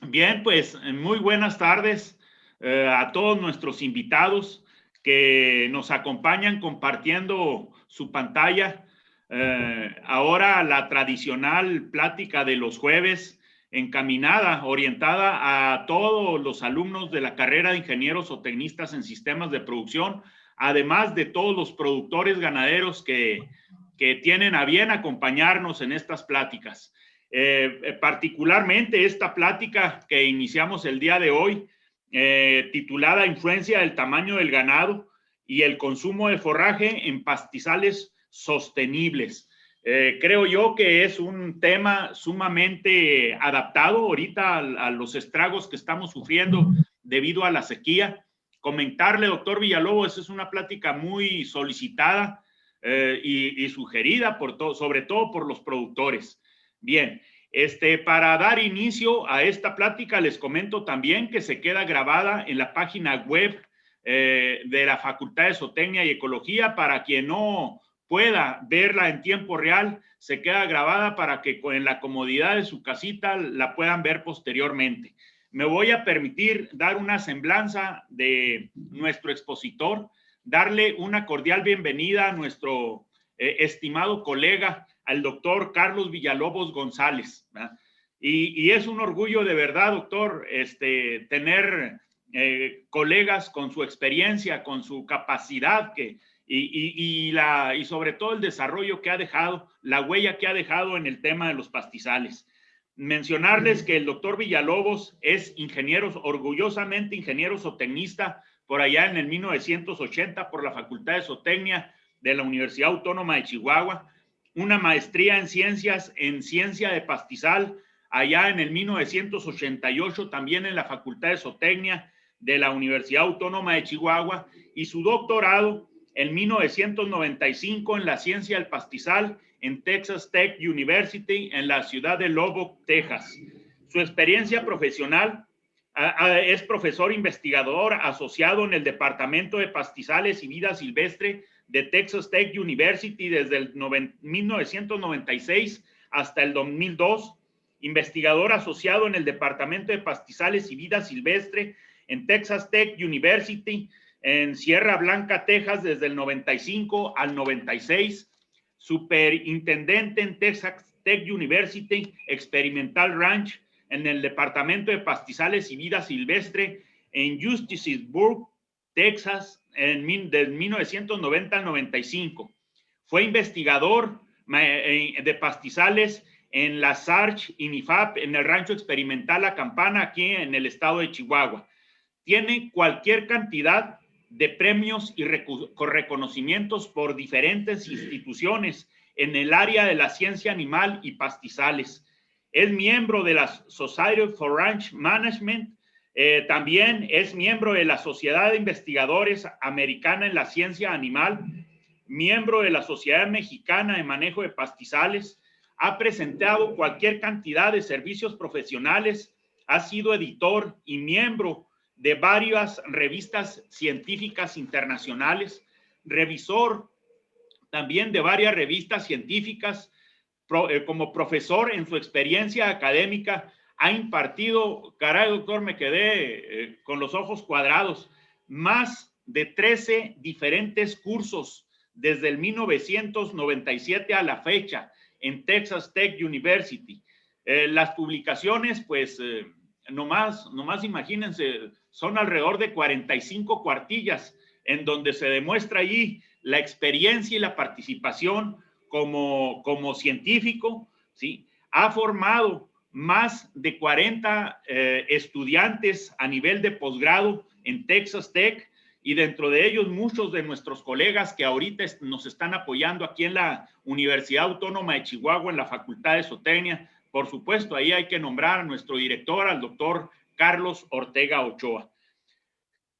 Bien, pues muy buenas tardes a todos nuestros invitados que nos acompañan compartiendo su pantalla. Ahora la tradicional plática de los jueves encaminada, orientada a todos los alumnos de la carrera de ingenieros o tecnistas en sistemas de producción, además de todos los productores ganaderos que tienen a bien acompañarnos en estas pláticas. Particularmente esta plática que iniciamos el día de hoy, titulada Influencia del tamaño del ganado y el consumo de forraje en pastizales sostenibles. Creo yo que es un tema sumamente adaptado ahorita a los estragos que estamos sufriendo debido a la sequía. Comentarle, doctor Villalobos, es una plática muy solicitada y sugerida sobre todo por los productores. Bien, para dar inicio a esta plática, les comento también que se queda grabada en la página web de la Facultad de Zootecnia y Ecología. Para quien no pueda verla en tiempo real, se queda grabada para que en la comodidad de su casita la puedan ver posteriormente. Me voy a permitir dar una semblanza de nuestro expositor, darle una cordial bienvenida a nuestro estimado colega, al doctor Carlos Villalobos González. Y es un orgullo de verdad, doctor, tener colegas con su experiencia, con su capacidad y sobre todo el desarrollo que ha dejado, la huella que ha dejado en el tema de los pastizales. Mencionarles que el doctor Villalobos es ingeniero, orgullosamente ingeniero zootecnista, por allá en el 1980 por la Facultad de Zootecnia de la Universidad Autónoma de Chihuahua, una maestría en ciencia de pastizal allá en el 1988 también en la Facultad de Zootecnia de la Universidad Autónoma de Chihuahua, y su doctorado en 1995 en la ciencia del pastizal en Texas Tech University en la ciudad de Lubbock, Texas. Su experiencia profesional: es profesor investigador asociado en el Departamento de Pastizales y Vida Silvestre de Texas Tech University desde el 1996 hasta el 2002, investigador asociado en el Departamento de Pastizales y Vida Silvestre en Texas Tech University en Sierra Blanca, Texas, desde el 95 al 96, superintendente en Texas Tech University Experimental Ranch en el Departamento de Pastizales y Vida Silvestre en Justicesburg, Texas, del 1990 al 95. Fue investigador de pastizales en la SARCH y NIFAP en el Rancho Experimental La Campana, aquí en el estado de Chihuahua. Tiene cualquier cantidad de premios y reconocimientos por diferentes instituciones en el área de la ciencia animal y pastizales. Es miembro de la Society for Ranch Management. También es miembro de la Sociedad de Investigadores Americana en la Ciencia Animal, miembro de la Sociedad Mexicana de Manejo de Pastizales. Ha presentado cualquier cantidad de servicios profesionales, ha sido editor y miembro de varias revistas científicas internacionales, revisor también de varias revistas científicas. Como profesor en su experiencia académica ha impartido, caray doctor, me quedé con los ojos cuadrados, más de 13 diferentes cursos desde el 1997 a la fecha en Texas Tech University. Las publicaciones, pues, nomás imagínense, son alrededor de 45 cuartillas en donde se demuestra allí la experiencia y la participación como científico, ¿sí? Ha formado más de 40 estudiantes a nivel de posgrado en Texas Tech, y dentro de ellos muchos de nuestros colegas que ahorita nos están apoyando aquí en la Universidad Autónoma de Chihuahua, en la Facultad de Zootecnia. Por supuesto, ahí hay que nombrar a nuestro director, al doctor Carlos Ortega Ochoa.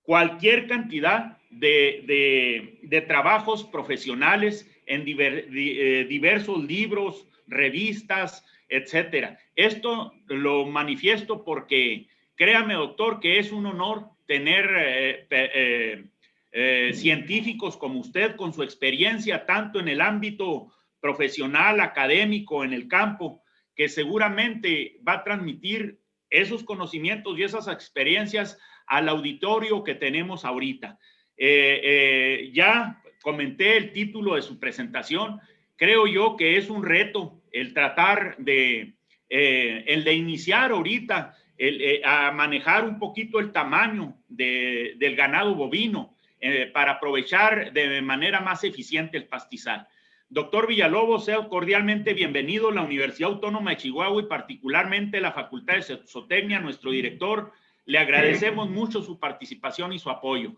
Cualquier cantidad de trabajos profesionales en diversos libros, revistas, etcétera. Esto lo manifiesto porque, créame doctor, que es un honor tener científicos como usted con su experiencia tanto en el ámbito profesional, académico, en el campo, que seguramente va a transmitir esos conocimientos y esas experiencias al auditorio que tenemos ahorita. Ya comenté el título de su presentación. Creo yo que es un reto el tratar de, el de iniciar ahorita a manejar un poquito el tamaño del ganado bovino para aprovechar de manera más eficiente el pastizal. Doctor Villalobos, sea cordialmente bienvenido a la Universidad Autónoma de Chihuahua y particularmente la Facultad de Zootecnia, nuestro director. Le agradecemos mucho su participación y su apoyo.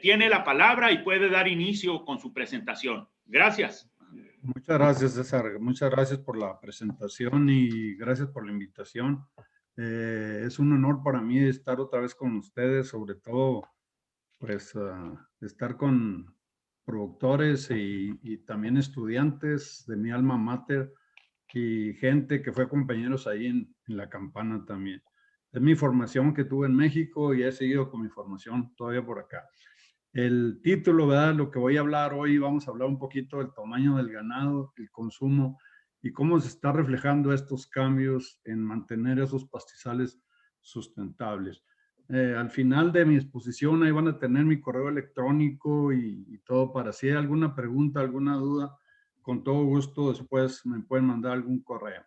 Tiene la palabra y puede dar inicio con su presentación. Gracias. Muchas gracias, César. Muchas gracias por la presentación y gracias por la invitación. Es un honor para mí estar otra vez con ustedes, sobre todo, pues, estar con productores y también estudiantes de mi alma mater y gente que fue compañeros ahí en la campana también. Es mi formación que tuve en México y he seguido con mi formación todavía por acá. El título, ¿verdad? Lo que voy a hablar hoy, vamos a hablar un poquito del tamaño del ganado, el consumo y cómo se está reflejando estos cambios en mantener esos pastizales sustentables. Al final de mi exposición ahí van a tener mi correo electrónico y todo para si hay alguna pregunta, alguna duda, con todo gusto después me pueden mandar algún correo.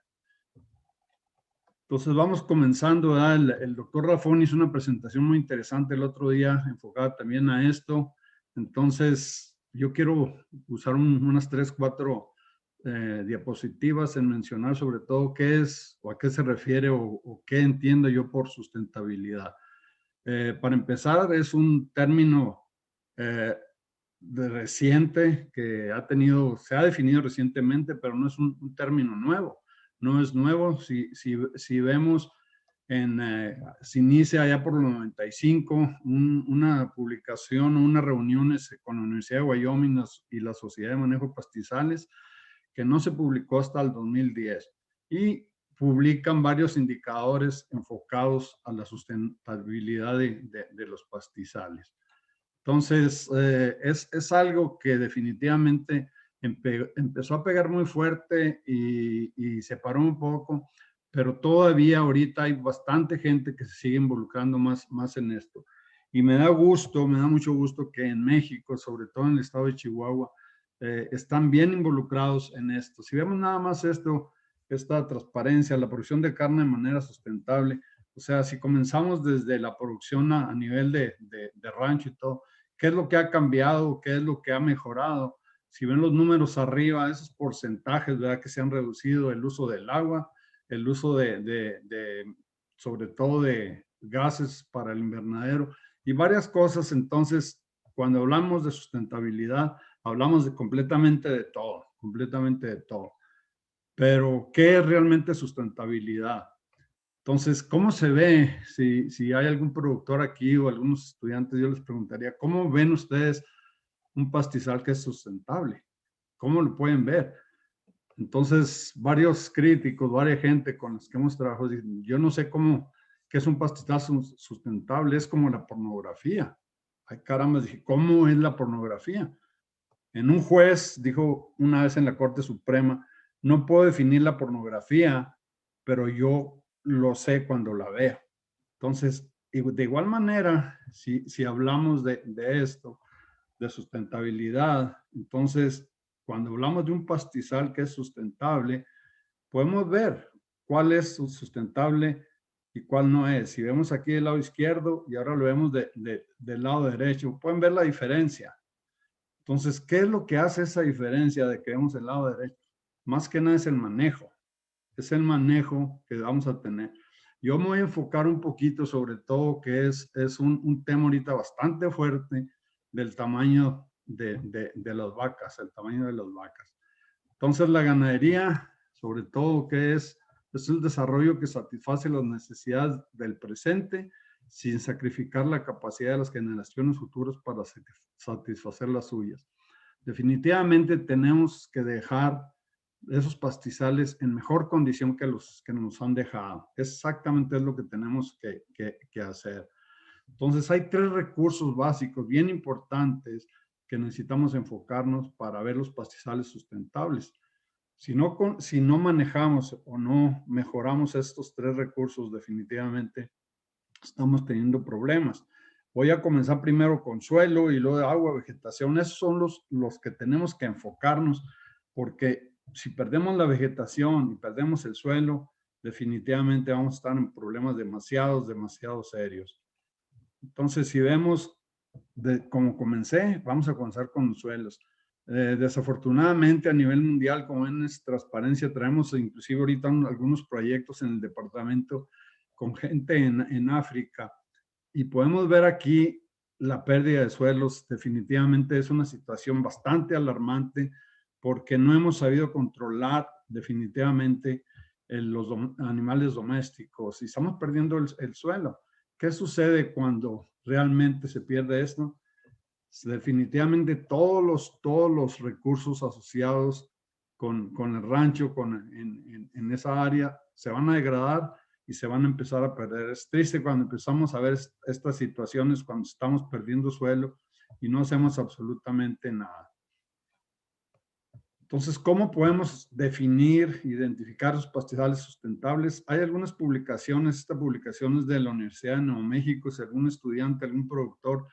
Entonces vamos comenzando, ¿verdad? El doctor Rafón hizo una presentación muy interesante el otro día, enfocada también a esto. Entonces yo quiero usar unas 3, 4 diapositivas en mencionar sobre todo qué es o a qué se refiere o qué entiendo yo por sustentabilidad. Para empezar, es un término reciente que se ha definido recientemente, pero no es un término nuevo. No es nuevo. Si vemos, se inicia allá por los 95 una publicación o unas reuniones con la Universidad de Wyoming y la Sociedad de Manejo de Pastizales, que no se publicó hasta el 2010. Y publican varios indicadores enfocados a la sustentabilidad de los pastizales. Entonces, es algo que definitivamente empezó a pegar muy fuerte y se paró un poco, pero todavía ahorita hay bastante gente que se sigue involucrando más en esto. Y me da mucho gusto que en México, sobre todo en el estado de Chihuahua, están bien involucrados en esto. Si vemos nada más esta transparencia, la producción de carne de manera sustentable, o sea, si comenzamos desde la producción a nivel de rancho y todo, ¿qué es lo que ha cambiado? ¿Qué es lo que ha mejorado? Si ven los números arriba, esos porcentajes, ¿verdad? Que se han reducido, el uso del agua, el uso sobre todo de gases para el invernadero y varias cosas. Entonces, cuando hablamos de sustentabilidad, hablamos completamente de todo, completamente de todo. Pero, ¿qué es realmente sustentabilidad? Entonces, ¿cómo se ve? Si hay algún productor aquí o algunos estudiantes, yo les preguntaría, ¿cómo ven ustedes un pastizal que es sustentable? ¿Cómo lo pueden ver? Entonces, varios críticos, varias gente con los que hemos trabajado, dicen, yo no sé qué es un pastizal sustentable, es como la pornografía. Ay, caramba, dije, ¿cómo es la pornografía? En un juez dijo una vez en la Corte Suprema, no puedo definir la pornografía, pero yo lo sé cuando la veo. Entonces, de igual manera, si hablamos de esto, de sustentabilidad, entonces, cuando hablamos de un pastizal que es sustentable, podemos ver cuál es sustentable y cuál no es. Si vemos aquí del lado izquierdo y ahora lo vemos del lado derecho, pueden ver la diferencia. Entonces, ¿qué es lo que hace esa diferencia de que vemos el lado derecho? Más que nada es el manejo. Es el manejo que vamos a tener. Yo me voy a enfocar un poquito sobre todo que es un tema ahorita bastante fuerte del tamaño de las vacas, el tamaño de las vacas. Entonces, la ganadería, sobre todo, que es el desarrollo que satisface las necesidades del presente sin sacrificar la capacidad de las generaciones futuras para satisfacer las suyas. Definitivamente tenemos que dejar esos pastizales en mejor condición que los que nos han dejado. Exactamente es lo que tenemos que hacer. Entonces hay 3 recursos básicos bien importantes que necesitamos enfocarnos para ver los pastizales sustentables. Si no manejamos o no mejoramos estos 3 recursos, definitivamente estamos teniendo problemas. Voy a comenzar primero con suelo y luego de agua, vegetación. Esos son los que tenemos que enfocarnos, porque si perdemos la vegetación y perdemos el suelo, definitivamente vamos a estar en problemas demasiado serios. Entonces, si vemos como comencé, vamos a comenzar con los suelos. Desafortunadamente, a nivel mundial, como ven, es transparencia, traemos inclusive ahorita algunos proyectos en el departamento con gente en África, y podemos ver aquí la pérdida de suelos. Definitivamente es una situación bastante alarmante, porque no hemos sabido controlar definitivamente los animales domésticos y estamos perdiendo el suelo. ¿Qué sucede cuando realmente se pierde esto? Definitivamente todos los recursos asociados con el rancho, en esa área, se van a degradar y se van a empezar a perder. Es triste cuando empezamos a ver estas situaciones, cuando estamos perdiendo suelo y no hacemos absolutamente nada. Entonces, ¿cómo podemos definir, identificar los pastizales sustentables? Hay algunas publicaciones, esta publicación es de la Universidad de Nuevo México. Si algún estudiante, algún productor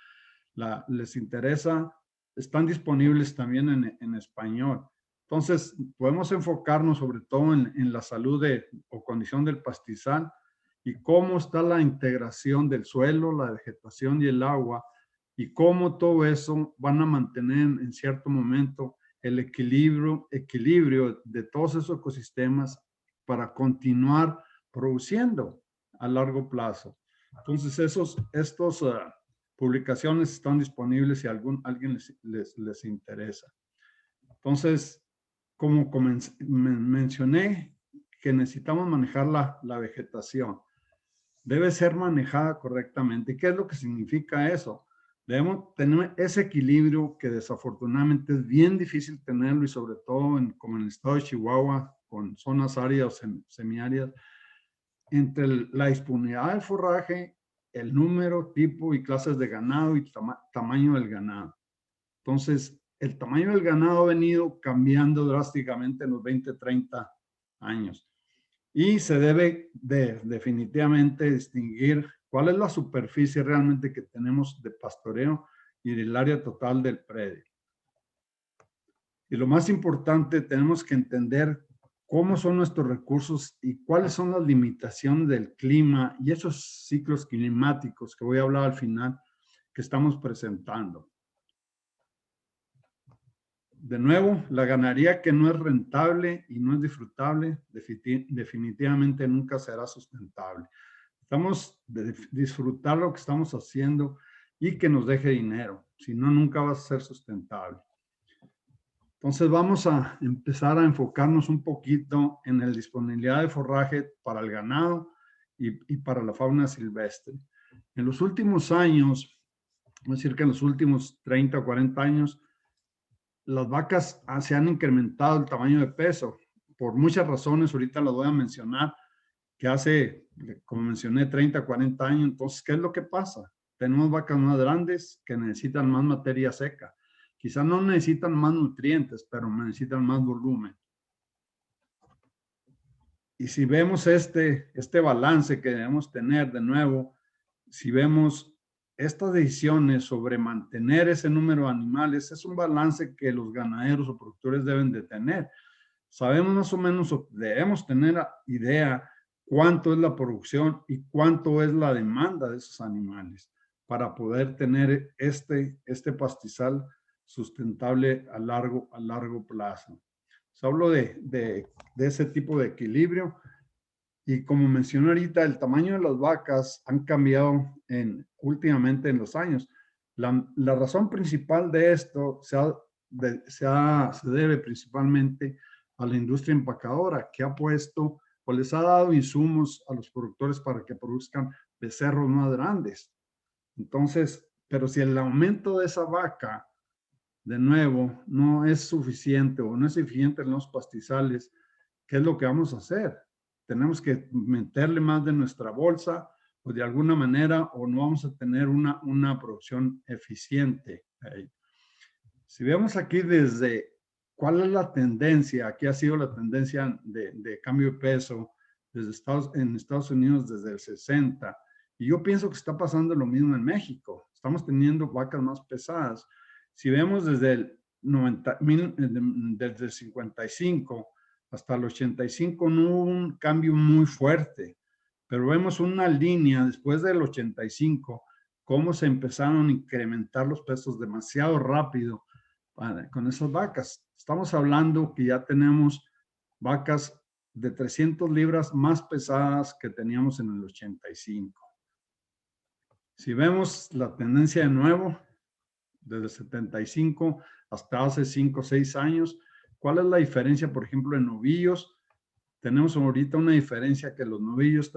les interesa, están disponibles también en español. Entonces, podemos enfocarnos sobre todo en la salud o condición del pastizal y cómo está la integración del suelo, la vegetación y el agua, y cómo todo eso van a mantener en cierto momento el equilibrio de todos esos ecosistemas para continuar produciendo a largo plazo. Entonces, estos publicaciones están disponibles si alguien les interesa. Entonces, como mencioné, que necesitamos manejar la vegetación. Debe ser manejada correctamente. ¿Qué es lo que significa eso? Debemos tener ese equilibrio que desafortunadamente es bien difícil tenerlo, y sobre todo como en el estado de Chihuahua, con zonas áridas o semiáridas, entre la disponibilidad del forraje, el número, tipo y clases de ganado y tamaño del ganado. Entonces, el tamaño del ganado ha venido cambiando drásticamente en los 20, 30 años. Y se debe definitivamente distinguir cuál es la superficie realmente que tenemos de pastoreo y del área total del predio. Y lo más importante, tenemos que entender cómo son nuestros recursos y cuáles son las limitaciones del clima y esos ciclos climáticos que voy a hablar al final que estamos presentando. De nuevo, la ganadería que no es rentable y no es disfrutable, definitivamente nunca será sustentable. Estamos de disfrutar lo que estamos haciendo y que nos deje dinero, si no, nunca va a ser sustentable. Entonces vamos a empezar a enfocarnos un poquito en la disponibilidad de forraje para el ganado y para la fauna silvestre. En los últimos años, es decir que en los últimos 30 o 40 años, las vacas se han incrementado el tamaño de peso por muchas razones. Ahorita las voy a mencionar, que hace, como mencioné, 30, 40 años. Entonces, ¿qué es lo que pasa? Tenemos vacas más grandes que necesitan más materia seca. Quizás no necesitan más nutrientes, pero necesitan más volumen. Y si vemos este balance que debemos tener de nuevo, si vemos estas decisiones sobre mantener ese número de animales, es un balance que los ganaderos o productores deben de tener. Sabemos más o menos, debemos tener idea cuánto es la producción y cuánto es la demanda de esos animales para poder tener este pastizal sustentable a largo plazo. Hablo de ese tipo de equilibrio. Y como mencioné ahorita, el tamaño de las vacas han cambiado últimamente en los años. La razón principal de esto se debe principalmente a la industria empacadora, que ha puesto o les ha dado insumos a los productores para que produzcan becerros más grandes. Entonces, pero si el aumento de esa vaca, de nuevo, no es suficiente o no es eficiente en los pastizales, ¿qué es lo que vamos a hacer? Tenemos que meterle más de nuestra bolsa o de alguna manera, o no vamos a tener una producción eficiente. Si vemos aquí desde ¿cuál es la tendencia? Aquí ha sido la tendencia de cambio de peso en Estados Unidos desde el 60. Y yo pienso que está pasando lo mismo en México. Estamos teniendo vacas más pesadas. Si vemos desde el 55 hasta el 85 no hubo un cambio muy fuerte, pero vemos una línea después del 85, cómo se empezaron a incrementar los pesos demasiado rápido con esas vacas. Estamos hablando que ya tenemos vacas de 300 libras más pesadas que teníamos en el 85. Si vemos la tendencia de nuevo, desde el 75 hasta hace 5 o 6 años, ¿cuál es la diferencia, por ejemplo, en novillos? Tenemos ahorita una diferencia que los novillos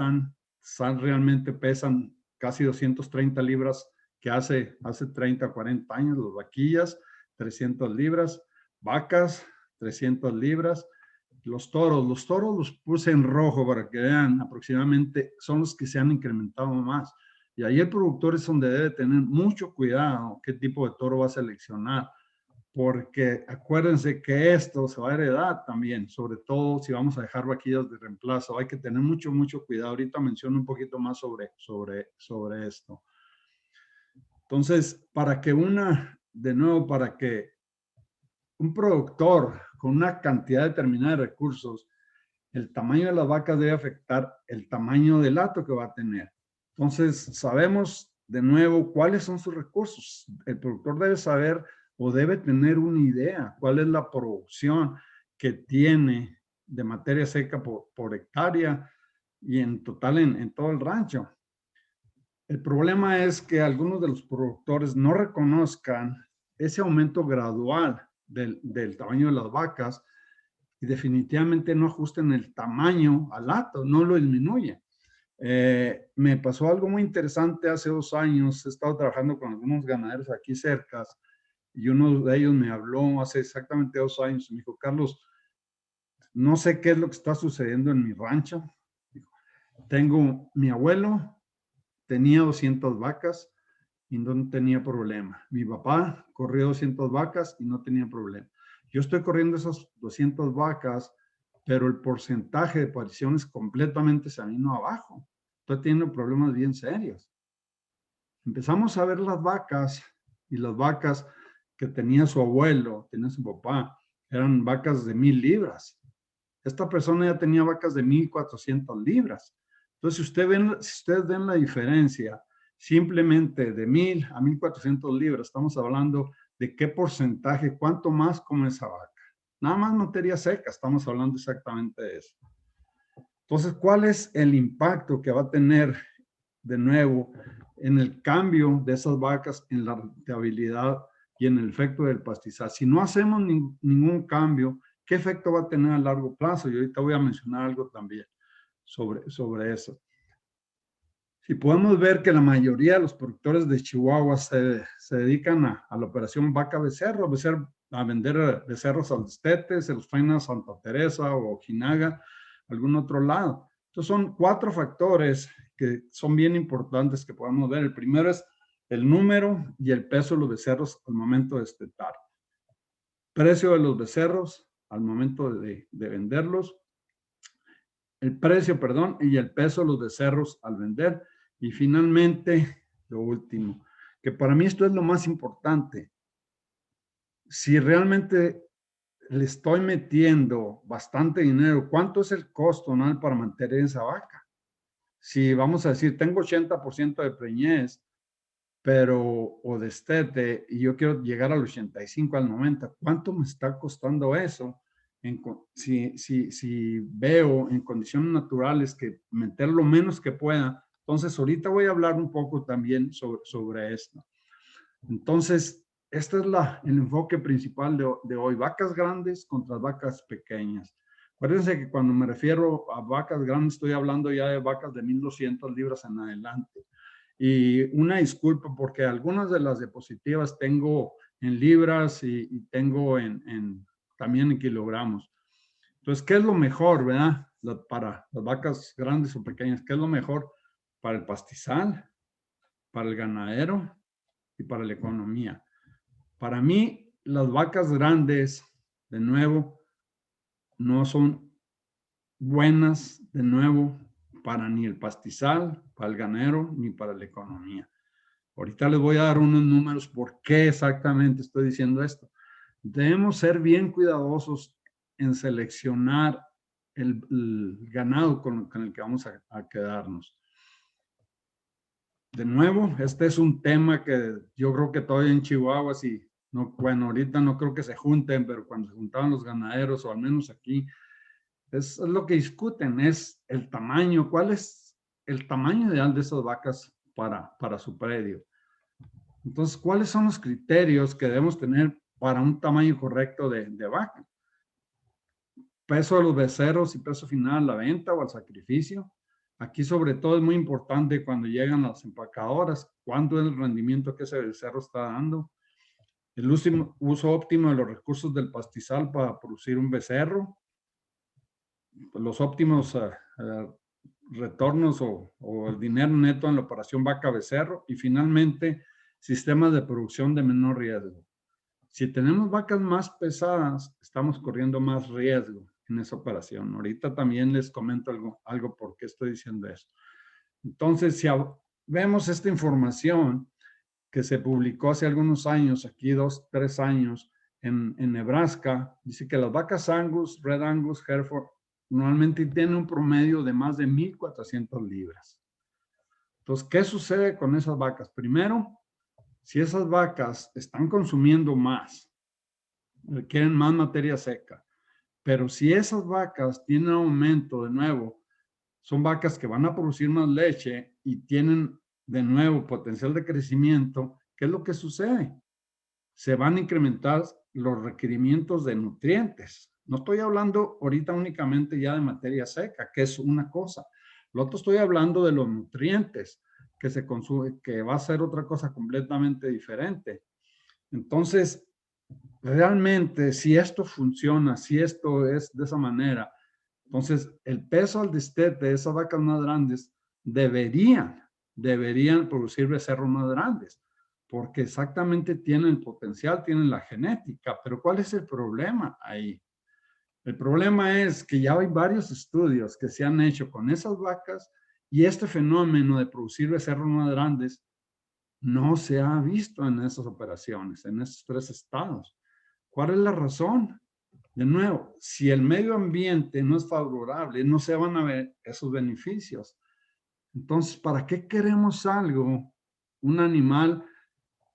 realmente pesan casi 230 libras que hace 30, 40 años, las vaquillas, 300 libras, vacas, 300 libras, los toros los puse en rojo para que vean, aproximadamente son los que se han incrementado más. Y ahí el productor es donde debe tener mucho cuidado qué tipo de toro va a seleccionar, porque acuérdense que esto se va a heredar también, sobre todo si vamos a dejar vaquillas de reemplazo. Hay que tener mucho, mucho cuidado. Ahorita menciono un poquito más sobre esto. Entonces, para que un productor con una cantidad determinada de recursos, el tamaño de las vacas debe afectar el tamaño del hato que va a tener. Entonces, sabemos de nuevo cuáles son sus recursos. El productor debe saber o debe tener una idea cuál es la producción que tiene de materia seca por hectárea y en total en todo el rancho. El problema es que algunos de los productores no reconozcan ese aumento gradual del tamaño de las vacas y definitivamente no ajusten el tamaño al hato, no lo disminuyen. Me pasó algo muy interesante hace 2 años. He estado trabajando con algunos ganaderos aquí cerca y uno de ellos me habló hace exactamente 2 años y me dijo: Carlos, no sé qué es lo que está sucediendo en mi rancho. Mi abuelo tenía 200 vacas y no tenía problema. Mi papá corrió 200 vacas y no tenía problema. Yo estoy corriendo esas 200 vacas, pero el porcentaje de apariciones completamente se vino abajo. Estoy teniendo problemas bien serios. Empezamos a ver las vacas y las vacas que tenía su abuelo, tenía su papá, eran vacas de 1000 libras. Esta persona ya tenía vacas de 1400 libras. Entonces, si ustedes ven la diferencia, simplemente de 1000 a 1400 libras, estamos hablando de qué porcentaje, cuánto más come esa vaca. Nada más materia seca, estamos hablando exactamente de eso. Entonces, ¿cuál es el impacto que va a tener de nuevo en el cambio de esas vacas, en la rentabilidad y en el efecto del pastizal? Si no hacemos ningún cambio, ¿qué efecto va a tener a largo plazo? Y ahorita voy a mencionar algo también sobre eso. Si podemos ver que la mayoría de los productores de Chihuahua se dedican a la operación vaca-becerro, a vender becerros al destete, se los traen a Santa Teresa o Ojinaga, algún otro lado. Entonces son 4 factores que son bien importantes que podemos ver. El primero es el número y el peso de los becerros al momento de destetar. Precio de los becerros al momento de venderlos. El precio, perdón, y el peso de los becerros al vender. Y finalmente, lo último, que para mí esto es lo más importante. Si realmente le estoy metiendo bastante dinero, ¿cuánto es el costo anual para mantener esa vaca? Si vamos a decir, tengo 80% de preñez, o destete, y yo quiero llegar al 85, al 90, ¿cuánto me está costando eso? Si veo en condiciones naturales que meter lo menos que pueda. Entonces, ahorita voy a hablar un poco también sobre esto. Entonces, este es el enfoque principal de hoy, vacas grandes contra vacas pequeñas. Acuérdense que cuando me refiero a vacas grandes, estoy hablando ya de vacas de 1200 libras en adelante. Y una disculpa porque algunas de las diapositivas tengo en libras y tengo también en kilogramos. Entonces, ¿qué es lo mejor, verdad? Para las vacas grandes o pequeñas, ¿qué es lo mejor? Para el pastizal, para el ganadero y para la economía. Para mí, las vacas grandes de nuevo, no son buenas, de nuevo, para ni el pastizal, para el ganero, ni para la economía. Ahorita les voy a dar unos números por qué exactamente estoy diciendo esto. Debemos ser bien cuidadosos en seleccionar el ganado con el que vamos a quedarnos. De nuevo, este es un tema que yo creo que todavía en Chihuahua, sí, no, bueno, ahorita no creo que se junten, pero cuando se juntaban los ganaderos, o al menos aquí, es lo que discuten, es el tamaño, cuál es el tamaño ideal de esas vacas para su predio. Entonces, ¿cuáles son los criterios que debemos tener para un tamaño correcto de vaca? Peso de los becerros y peso final a la venta o al sacrificio. Aquí sobre todo es muy importante cuando llegan las empacadoras, cuánto es el rendimiento que ese becerro está dando. El uso óptimo de los recursos del pastizal para producir un becerro. Los óptimos retornos o el dinero neto en la operación vaca-becerro. Y finalmente, sistemas de producción de menor riesgo. Si tenemos vacas más pesadas, estamos corriendo más riesgo en esa operación. Ahorita también les comento algo por qué estoy diciendo eso. Entonces, si vemos esta información que se publicó hace algunos años, aquí 2, 3 años, en Nebraska, dice que las vacas Angus, Red Angus, Hereford, normalmente tienen un promedio de más de 1,400 libras. Entonces, ¿qué sucede con esas vacas? Primero, si esas vacas están consumiendo más, requieren más materia seca, pero si esas vacas tienen aumento de nuevo, son vacas que van a producir más leche y tienen de nuevo potencial de crecimiento, ¿qué es lo que sucede? Se van a incrementar los requerimientos de nutrientes. No estoy hablando ahorita únicamente ya de materia seca, que es una cosa. Lo otro estoy hablando de los nutrientes que se consume, que va a ser otra cosa completamente diferente. Entonces, realmente, si esto funciona, si esto es de esa manera, entonces el peso al destete de esas vacas más grandes deberían producir becerros más grandes, porque exactamente tienen el potencial, tienen la genética, pero ¿cuál es el problema ahí? El problema es que ya hay varios estudios que se han hecho con esas vacas y este fenómeno de producir becerros más grandes no se ha visto en esas operaciones, en esos 3 estados. ¿Cuál es la razón? De nuevo, si el medio ambiente no es favorable, no se van a ver esos beneficios. Entonces, ¿para qué queremos algo? Un animal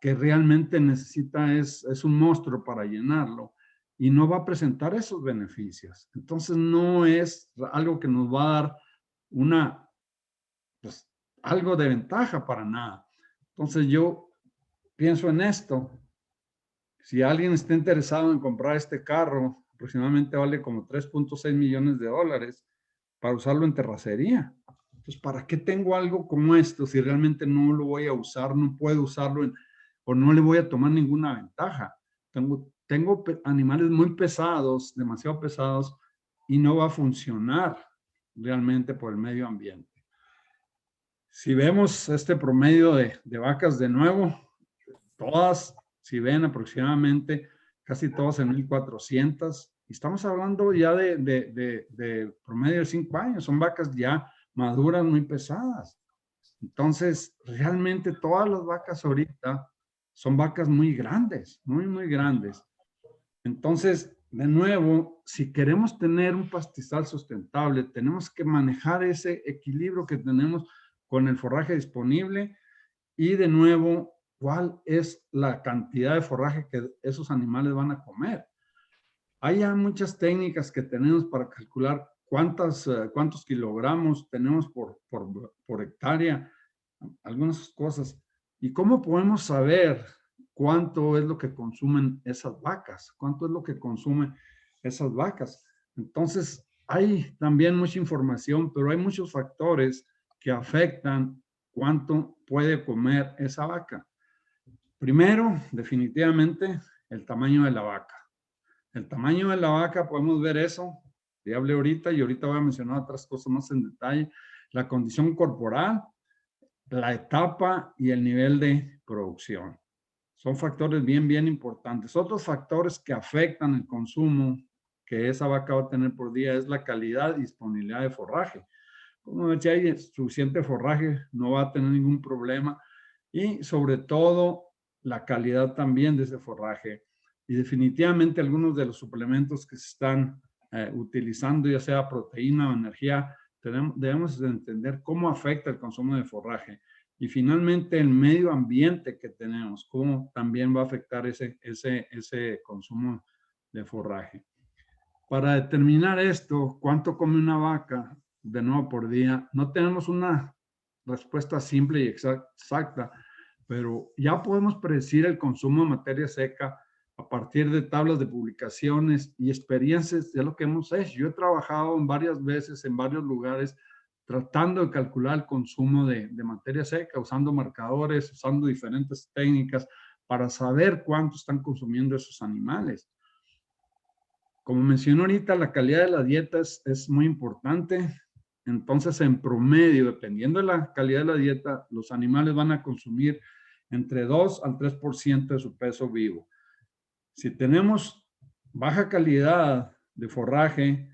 que realmente necesita es un monstruo para llenarlo y no va a presentar esos beneficios. Entonces, no es algo que nos va a dar pues, algo de ventaja para nada. Entonces, yo pienso en esto. Si alguien está interesado en comprar este carro, aproximadamente vale como 3.6 millones de dólares para usarlo en terracería. Entonces, ¿para qué tengo algo como esto si realmente no lo voy a usar, no puedo usarlo o no le voy a tomar ninguna ventaja? Tengo animales muy pesados, demasiado pesados, y no va a funcionar realmente por el medio ambiente. Si vemos este promedio de vacas de nuevo, todas, si ven aproximadamente, casi todas en 1,400, y estamos hablando ya de promedio de 5 años, son vacas ya maduras, muy pesadas. Entonces, realmente todas las vacas ahorita son vacas muy grandes, muy, muy grandes. Entonces, de nuevo, si queremos tener un pastizal sustentable, tenemos que manejar ese equilibrio que tenemos con el forraje disponible y de nuevo, cuál es la cantidad de forraje que esos animales van a comer. Hay ya muchas técnicas que tenemos para calcular cuántos kilogramos tenemos por hectárea, algunas cosas. ¿Y cómo podemos saber cuánto es lo que consumen esas vacas? ¿Cuánto es lo que consumen esas vacas? Entonces, hay también mucha información, pero hay muchos factores que afectan cuánto puede comer esa vaca. Primero, definitivamente, el tamaño de la vaca. El tamaño de la vaca, podemos ver eso, ya hablé ahorita y ahorita voy a mencionar otras cosas más en detalle. La condición corporal, la etapa y el nivel de producción. Son factores bien importantes. Otros factores que afectan el consumo que esa vaca va a tener por día es la calidad y disponibilidad de forraje. Como si hay suficiente forraje, no va a tener ningún problema. Y sobre todo, la calidad también de ese forraje. Y definitivamente algunos de los suplementos que se están utilizando, ya sea proteína o energía, debemos entender cómo afecta el consumo de forraje. Y finalmente el medio ambiente que tenemos, cómo también va a afectar ese consumo de forraje. Para determinar esto, cuánto come una vaca, de nuevo por día, no tenemos una respuesta simple y exacta, pero ya podemos predecir el consumo de materia seca a partir de tablas de publicaciones y experiencias de lo que hemos hecho. Yo he trabajado varias veces en varios lugares tratando de calcular el consumo de materia seca, usando marcadores, usando diferentes técnicas para saber cuánto están consumiendo esos animales. Como mencioné ahorita, la calidad de la dieta es muy importante. Entonces, en promedio, dependiendo de la calidad de la dieta, los animales van a consumir entre 2 al 3% de su peso vivo. Si tenemos baja calidad de forraje,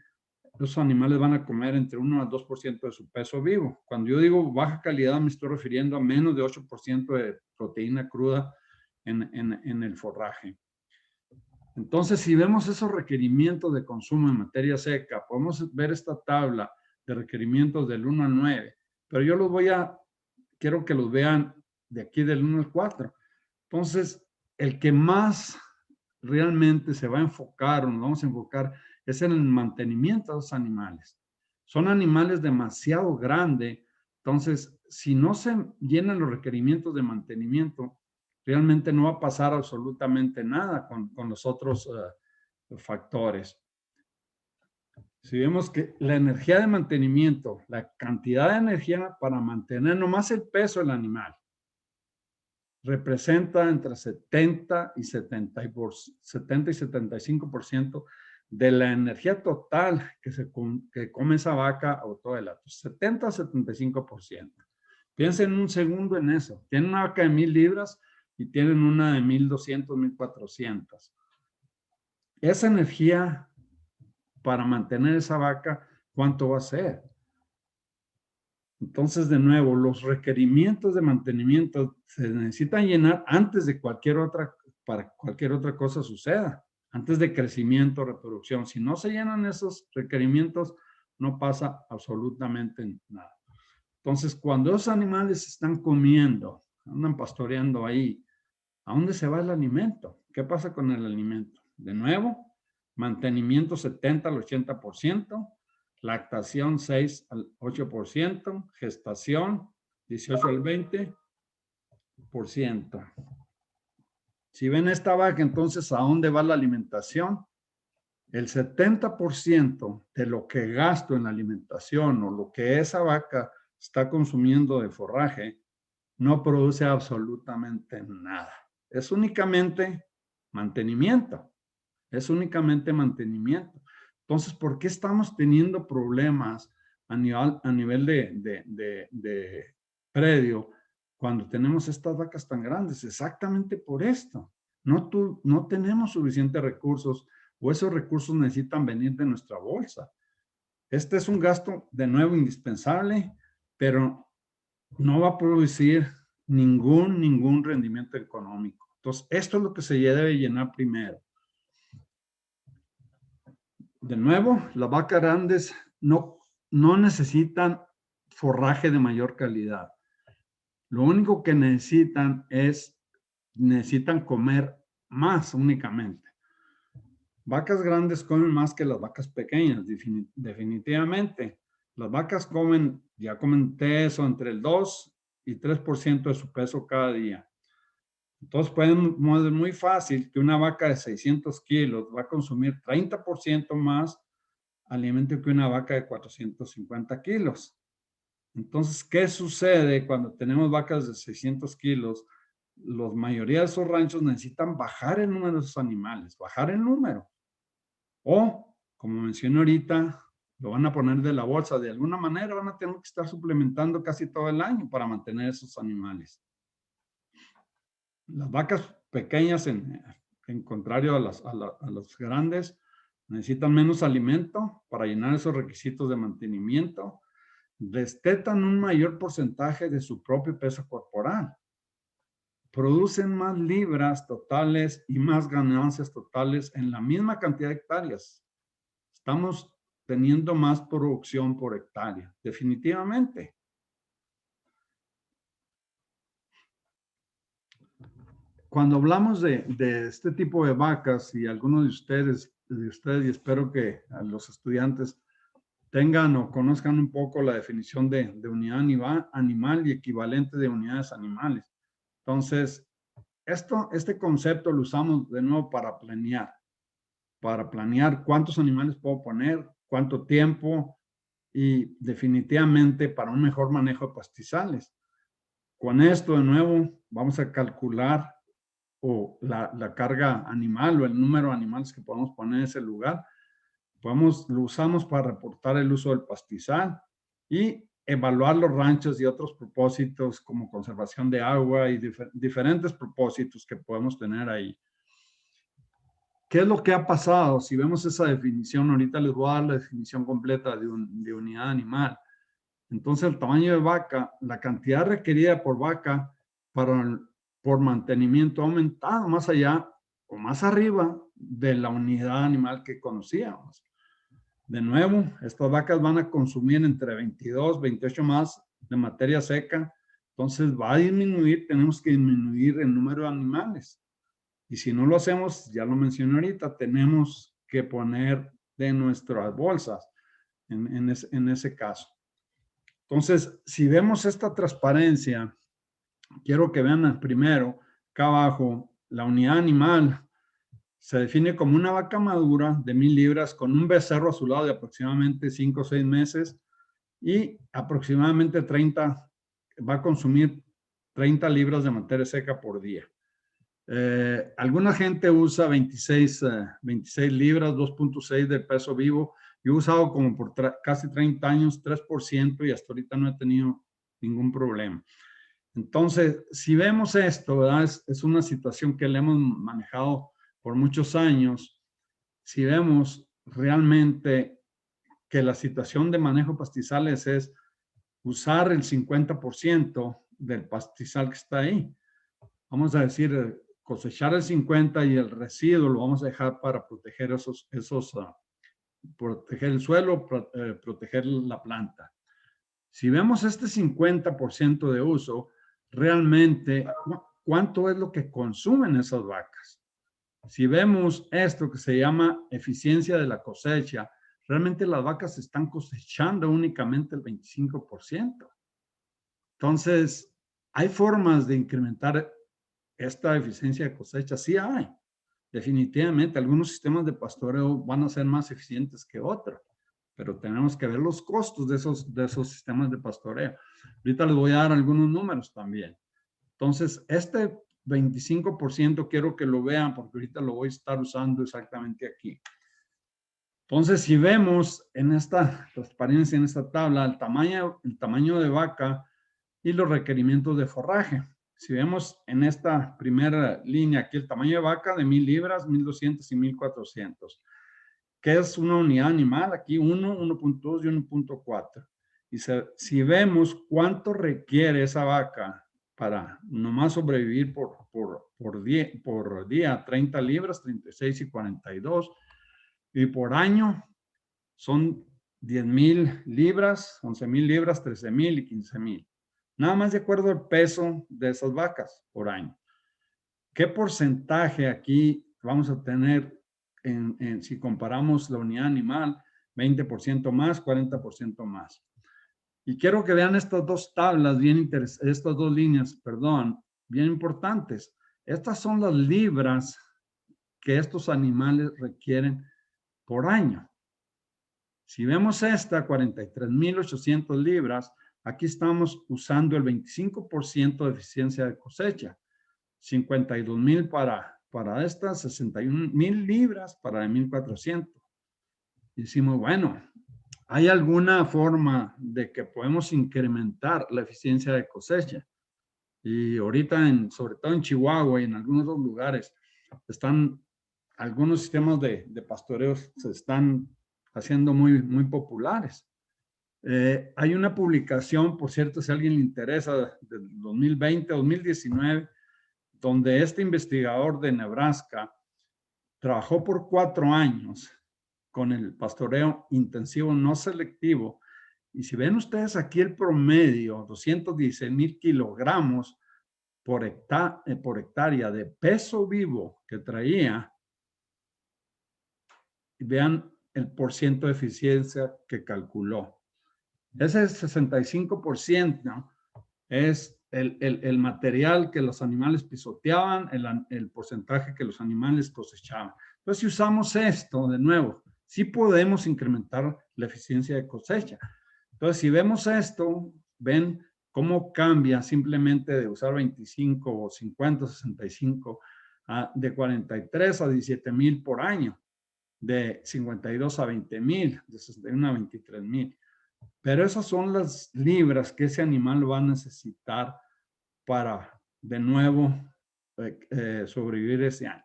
los animales van a comer entre 1 al 2% de su peso vivo. Cuando yo digo baja calidad, me estoy refiriendo a menos de 8% de proteína cruda en el forraje. Entonces, si vemos esos requerimientos de consumo en materia seca, podemos ver esta tabla de requerimientos del 1 al 9, pero yo quiero que los vean de aquí del 1 al 4. Entonces, el que más realmente se va a enfocar o nos vamos a enfocar es en el mantenimiento de los animales. Son animales demasiado grandes, entonces, si no se llenan los requerimientos de mantenimiento, realmente no va a pasar absolutamente nada con los otros factores. Si vemos que la energía de mantenimiento, la cantidad de energía para mantener nomás el peso del animal, representa entre 70 y 75% de la energía total que come esa vaca o todo el ato. 70 a 75%. Piensen un segundo en eso. Tienen una vaca de 1000 libras y tienen una de 1200, 1400. Esa energía para mantener esa vaca, ¿cuánto va a ser? Entonces, de nuevo, los requerimientos de mantenimiento se necesitan llenar antes de para cualquier otra cosa suceda, antes de crecimiento, reproducción. Si no se llenan esos requerimientos, no pasa absolutamente nada. Entonces, cuando esos animales están comiendo, andan pastoreando ahí, ¿a dónde se va el alimento? ¿Qué pasa con el alimento? De nuevo, mantenimiento 70 al 80%, lactación 6 al 8%, gestación 18 al 20%. Si ven esta vaca, entonces, ¿a dónde va la alimentación? El 70% de lo que gasto en la alimentación o lo que esa vaca está consumiendo de forraje no produce absolutamente nada. Es únicamente mantenimiento. Es únicamente mantenimiento. Entonces, ¿por qué estamos teniendo problemas a nivel de predio cuando tenemos estas vacas tan grandes? Exactamente por esto. No tenemos suficientes recursos o esos recursos necesitan venir de nuestra bolsa. Este es un gasto, de nuevo, indispensable, pero no va a producir ningún rendimiento económico. Entonces, esto es lo que se debe llenar primero. De nuevo, las vacas grandes no necesitan forraje de mayor calidad. Lo único que necesitan comer más únicamente. Vacas grandes comen más que las vacas pequeñas, definitivamente. Las vacas ya comen peso entre el 2 y 3% de su peso cada día. Entonces, es muy fácil que una vaca de 600 kilos va a consumir 30% más alimento que una vaca de 450 kilos. Entonces, ¿qué sucede cuando tenemos vacas de 600 kilos? La mayoría de esos ranchos necesitan bajar el número de esos animales, bajar el número. O, como mencioné ahorita, lo van a poner de la bolsa. De alguna manera van a tener que estar suplementando casi todo el año para mantener esos animales. Las vacas pequeñas, en contrario a las grandes, necesitan menos alimento para llenar esos requisitos de mantenimiento, destetan un mayor porcentaje de su propio peso corporal, producen más libras totales y más ganancias totales en la misma cantidad de hectáreas. Estamos teniendo más producción por hectárea, definitivamente. Cuando hablamos de este tipo de vacas, y algunos de ustedes, y espero que los estudiantes tengan o conozcan un poco la definición de unidad animal y equivalente de unidades animales. Entonces, este concepto lo usamos de nuevo para planear cuántos animales puedo poner, cuánto tiempo, y definitivamente para un mejor manejo de pastizales. Con esto, de nuevo, vamos a calcular la carga animal o el número de animales que podemos poner en ese lugar. Lo usamos para reportar el uso del pastizal y evaluar los ranchos y otros propósitos como conservación de agua y diferentes propósitos que podemos tener ahí. ¿Qué es lo que ha pasado? Si vemos esa definición, ahorita les voy a dar la definición completa de unidad animal. Entonces, el tamaño de vaca, la cantidad requerida por vaca por mantenimiento ha aumentado más allá o más arriba de la unidad animal que conocíamos. De nuevo, estas vacas van a consumir entre 22, 28 más de materia seca. Entonces va a disminuir, tenemos que disminuir el número de animales. Y si no lo hacemos, ya lo mencioné ahorita, tenemos que poner de nuestras bolsas en ese caso. Entonces, si vemos esta transparencia, quiero que vean primero, acá abajo, la unidad animal se define como una vaca madura de 1000 libras con un becerro a su lado de aproximadamente 5 o 6 meses y aproximadamente va a consumir 30 libras de materia seca por día. Alguna gente usa 26 libras, 2.6 de peso vivo. Yo he usado como por casi 30 años, 3%, y hasta ahorita no he tenido ningún problema. Entonces, si vemos esto, ¿verdad? Es una situación que le hemos manejado por muchos años. Si vemos realmente que la situación de manejo de pastizales es usar el 50% del pastizal que está ahí. Vamos a decir, cosechar el 50 y el residuo lo vamos a dejar para proteger proteger el suelo, proteger la planta. Si vemos este 50% de uso, realmente, ¿cuánto es lo que consumen esas vacas? Si vemos esto que se llama eficiencia de la cosecha, realmente las vacas están cosechando únicamente el 25%. Entonces, ¿hay formas de incrementar esta eficiencia de cosecha? Sí hay. Definitivamente, algunos sistemas de pastoreo van a ser más eficientes que otros, pero tenemos que ver los costos de esos sistemas de pastoreo. Ahorita les voy a dar algunos números también. Entonces, este 25% quiero que lo vean porque ahorita lo voy a estar usando exactamente aquí. Entonces, si vemos en esta transparencia, en esta tabla, el tamaño de vaca y los requerimientos de forraje. Si vemos en esta primera línea aquí el tamaño de vaca de 1000 libras, 1200 y 1400. ¿Qué es una unidad animal? Aquí 1, 1.2 y 1.4. Y si vemos cuánto requiere esa vaca para nomás sobrevivir por día, 30 libras, 36 y 42. Y por año son 10,000 libras, 11,000 libras, 13,000 y 15,000. Nada más de acuerdo al peso de esas vacas por año. ¿Qué porcentaje aquí vamos a tener si comparamos la unidad animal? 20% más, 40% más. Y quiero que vean estas dos tablas, estas dos líneas, perdón, bien importantes. Estas son las libras que estos animales requieren por año. Si vemos esta, 43,800 libras, aquí estamos usando el 25% de eficiencia de cosecha. 52,000 para estas, 61,000 libras para el 1400. Y decimos, bueno, ¿hay alguna forma de que podemos incrementar la eficiencia de cosecha? Y ahorita, sobre todo en Chihuahua y en algunos otros lugares, algunos sistemas de pastoreo se están haciendo muy, muy populares. Hay una publicación, por cierto, si a alguien le interesa, del 2020, 2019, donde este investigador de Nebraska trabajó por 4 años con el pastoreo intensivo no selectivo. Y si ven ustedes aquí el promedio, 216,000 kilogramos por hectárea de peso vivo que traía, y vean el porciento de eficiencia que calculó. Ese 65% es el material que los animales pisoteaban, el porcentaje que los animales cosechaban. Entonces, si usamos esto, de nuevo, sí podemos incrementar la eficiencia de cosecha. Entonces, si vemos esto, ven cómo cambia simplemente de usar 25 o 50, 65, de 43 a 17,000 por año, de 52 a 20,000, de 61 a 23,000. Pero esas son las libras que ese animal va a necesitar para, de nuevo, sobrevivir ese año.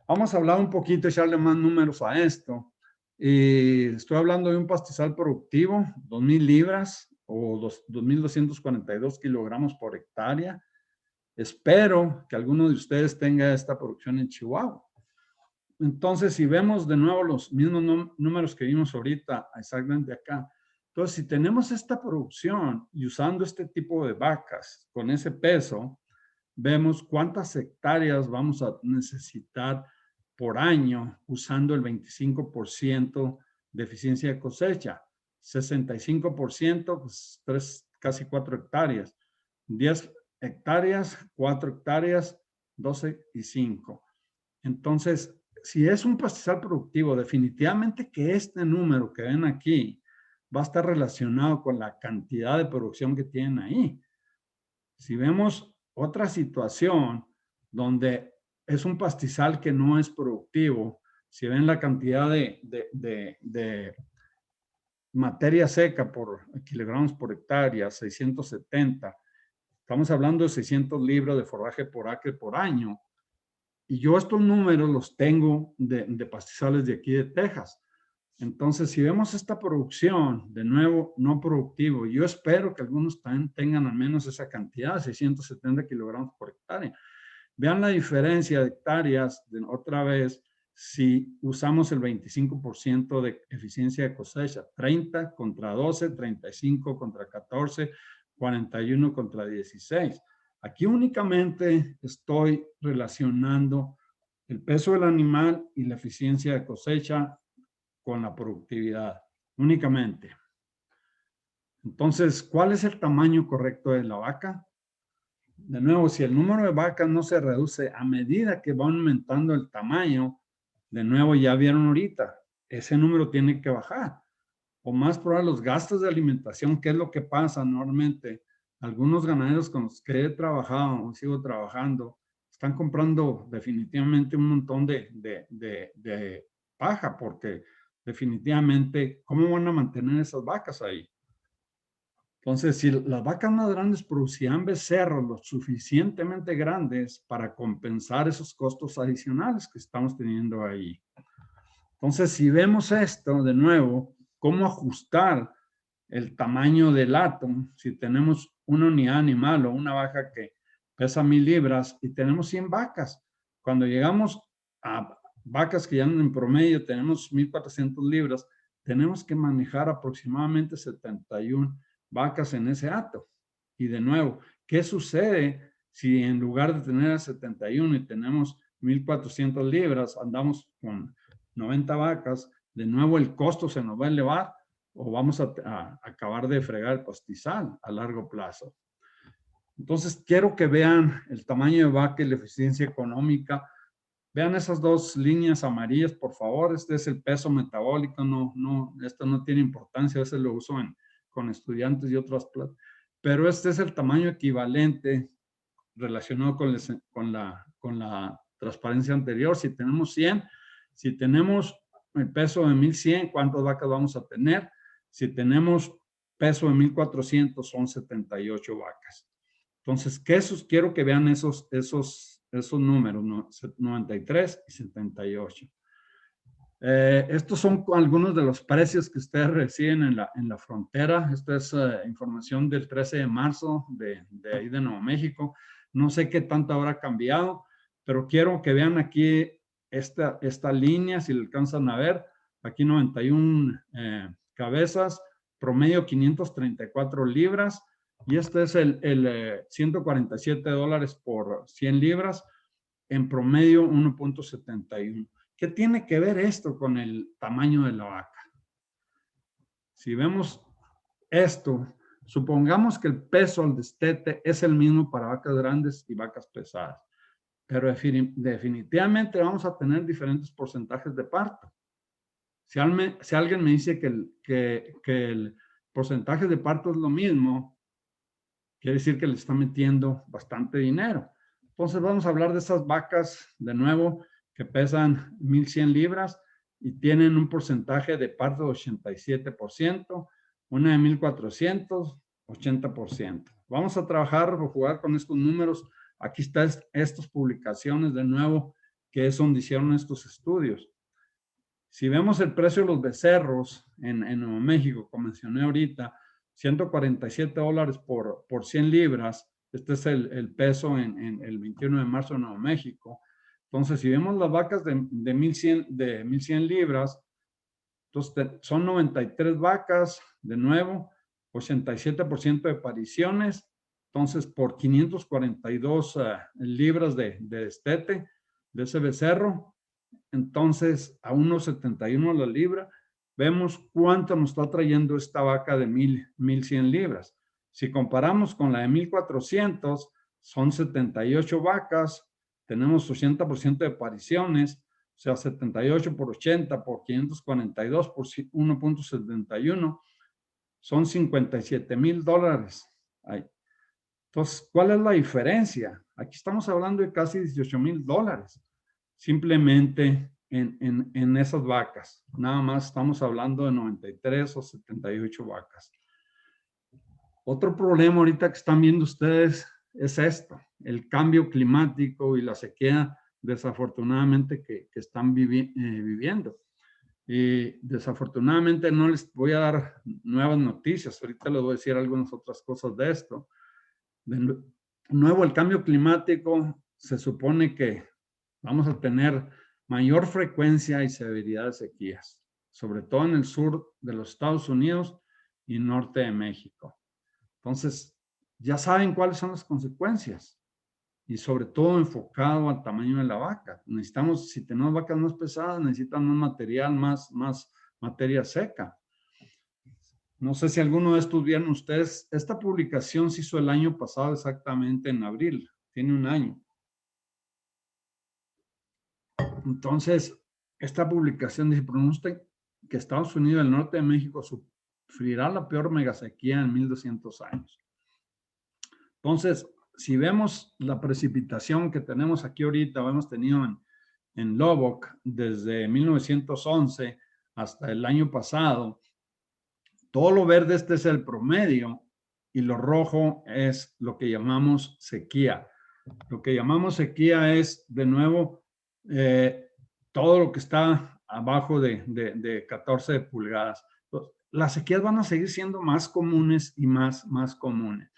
Vamos a hablar un poquito, echarle más números a esto. Estoy hablando de un pastizal productivo, 2,000 libras o 2,242 kilogramos por hectárea. Espero que alguno de ustedes tenga esta producción en Chihuahua. Entonces, si vemos de nuevo los mismos números que vimos ahorita, exactamente acá, entonces, si tenemos esta producción y usando este tipo de vacas con ese peso, vemos cuántas hectáreas vamos a necesitar por año usando el 25% de eficiencia de cosecha. 65%, pues casi 4 hectáreas. 10 hectáreas, 4 hectáreas, 12 y 5. Entonces, si es un pastizal productivo, definitivamente que este número que ven aquí va a estar relacionado con la cantidad de producción que tienen ahí. Si vemos otra situación donde es un pastizal que no es productivo, si ven la cantidad de materia seca por kilogramos por hectárea, 670, estamos hablando de 600 libras de forraje por acre por año. Y yo estos números los tengo de pastizales de aquí de Texas. Entonces, si vemos esta producción, de nuevo, no productivo, yo espero que algunos también tengan al menos esa cantidad, 670 kilogramos por hectárea. Vean la diferencia de hectáreas, otra vez, si usamos el 25% de eficiencia de cosecha, 30 contra 12, 35 contra 14, 41 contra 16. Aquí únicamente estoy relacionando el peso del animal y la eficiencia de cosecha con la productividad, únicamente. Entonces, ¿cuál es el tamaño correcto de la vaca? De nuevo, si el número de vacas no se reduce a medida que va aumentando el tamaño, de nuevo ya vieron ahorita, ese número tiene que bajar. O más probable los gastos de alimentación, ¿qué es lo que pasa normalmente? Algunos ganaderos con los que he trabajado o sigo trabajando, están comprando definitivamente un montón de paja, porque definitivamente, ¿cómo van a mantener esas vacas ahí? Entonces, si las vacas más grandes producían becerros lo suficientemente grandes para compensar esos costos adicionales que estamos teniendo ahí. Entonces, si vemos esto de nuevo, ¿cómo ajustar el tamaño del hato? Si tenemos una unidad animal o una vaca que pesa 1,000 libras y tenemos 100 vacas, cuando llegamos a vacas que ya en promedio tenemos 1,400 libras, tenemos que manejar aproximadamente 71 vacas en ese hato. Y de nuevo, ¿qué sucede si en lugar de tener 71 y tenemos 1,400 libras, andamos con 90 vacas? De nuevo el costo se nos va a elevar o vamos a acabar de fregar el pastizal a largo plazo. Entonces, quiero que vean el tamaño de vaca y la eficiencia económica. Vean esas dos líneas amarillas, por favor. Este es el peso metabólico. Esto no tiene importancia. A veces lo uso con estudiantes y otras plazas. Pero este es el tamaño equivalente relacionado con la transparencia anterior. Si tenemos 100, si tenemos el peso de 1,100, ¿cuántas vacas vamos a tener? Si tenemos peso de 1,400, son 78 vacas. Entonces, quiero que vean esos números, 93 y 78. Estos son algunos de los precios que ustedes reciben en la frontera. Esta es información del 13 de marzo de ahí de Nuevo México. No sé qué tanto habrá cambiado, pero quiero que vean aquí esta línea, si le alcanzan a ver. Aquí 91 cabezas, promedio 534 libras. Y este es el $147 por 100 libras, en promedio 1.71. ¿Qué tiene que ver esto con el tamaño de la vaca? Si vemos esto, supongamos que el peso al destete es el mismo para vacas grandes y vacas pesadas, pero definitivamente vamos a tener diferentes porcentajes de parto. Si alguien me dice que el porcentaje de parto es lo mismo, quiere decir que le está metiendo bastante dinero. Entonces vamos a hablar de esas vacas de nuevo que pesan 1,100 libras y tienen un porcentaje de parto de 87%, una de 1,400, 80%. Vamos a trabajar o jugar con estos números. Aquí están estas publicaciones de nuevo, que es donde hicieron estos estudios. Si vemos el precio de los becerros en Nuevo México, como mencioné ahorita, $147 por 100 libras. Este es el peso en el 21 de marzo en Nuevo México. Entonces, si vemos las vacas de 1,100 libras, entonces son 93 vacas, de nuevo, 87% de pariciones. Entonces, por 542 libras de destete de ese becerro, entonces a 1.71 la libra, vemos cuánto nos está trayendo esta vaca de 1,100 libras. Si comparamos con la de 1,400, son 78 vacas, tenemos 80% de pariciones, o sea, 78 por 80 por 542 por 1.71, son $57,000. Entonces, ¿cuál es la diferencia? Aquí estamos hablando de casi $18,000, simplemente en esas vacas. Nada más estamos hablando de 93 o 78 vacas. Otro problema ahorita que están viendo ustedes es esto, el cambio climático y la sequía, desafortunadamente, que están viviendo. Y desafortunadamente no les voy a dar nuevas noticias. Ahorita les voy a decir algunas otras cosas de esto. De nuevo, el cambio climático se supone que vamos a tener mayor frecuencia y severidad de sequías, sobre todo en el sur de los Estados Unidos y norte de México. Entonces, ya saben cuáles son las consecuencias y sobre todo enfocado al tamaño de la vaca. Necesitamos, si tenemos vacas más pesadas, necesitan más material, más materia seca. No sé si alguno de estos vieron ustedes. Esta publicación se hizo el año pasado exactamente en abril. Tiene un año. Entonces, esta publicación dice, pronostica que Estados Unidos y el norte de México sufrirá la peor megasequía en 1,200 años. Entonces, si vemos la precipitación que tenemos aquí ahorita, hemos tenido en Lubbock desde 1911 hasta el año pasado, todo lo verde este es el promedio y lo rojo es lo que llamamos sequía. Lo que llamamos sequía es, de nuevo, todo lo que está abajo de 14 pulgadas. Las sequías van a seguir siendo más comunes y más comunes.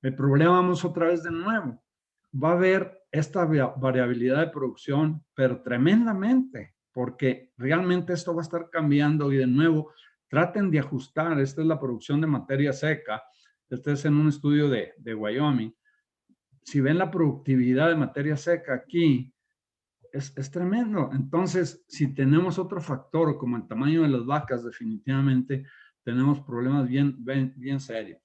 El problema, vamos otra vez de nuevo, va a haber esta variabilidad de producción, pero tremendamente, porque realmente esto va a estar cambiando y de nuevo, traten de ajustar. Esta es la producción de materia seca. Este es en un estudio de Wyoming. Si ven la productividad de materia seca aquí, es tremendo. Entonces, si tenemos otro factor como el tamaño de las vacas, definitivamente tenemos problemas bien serios.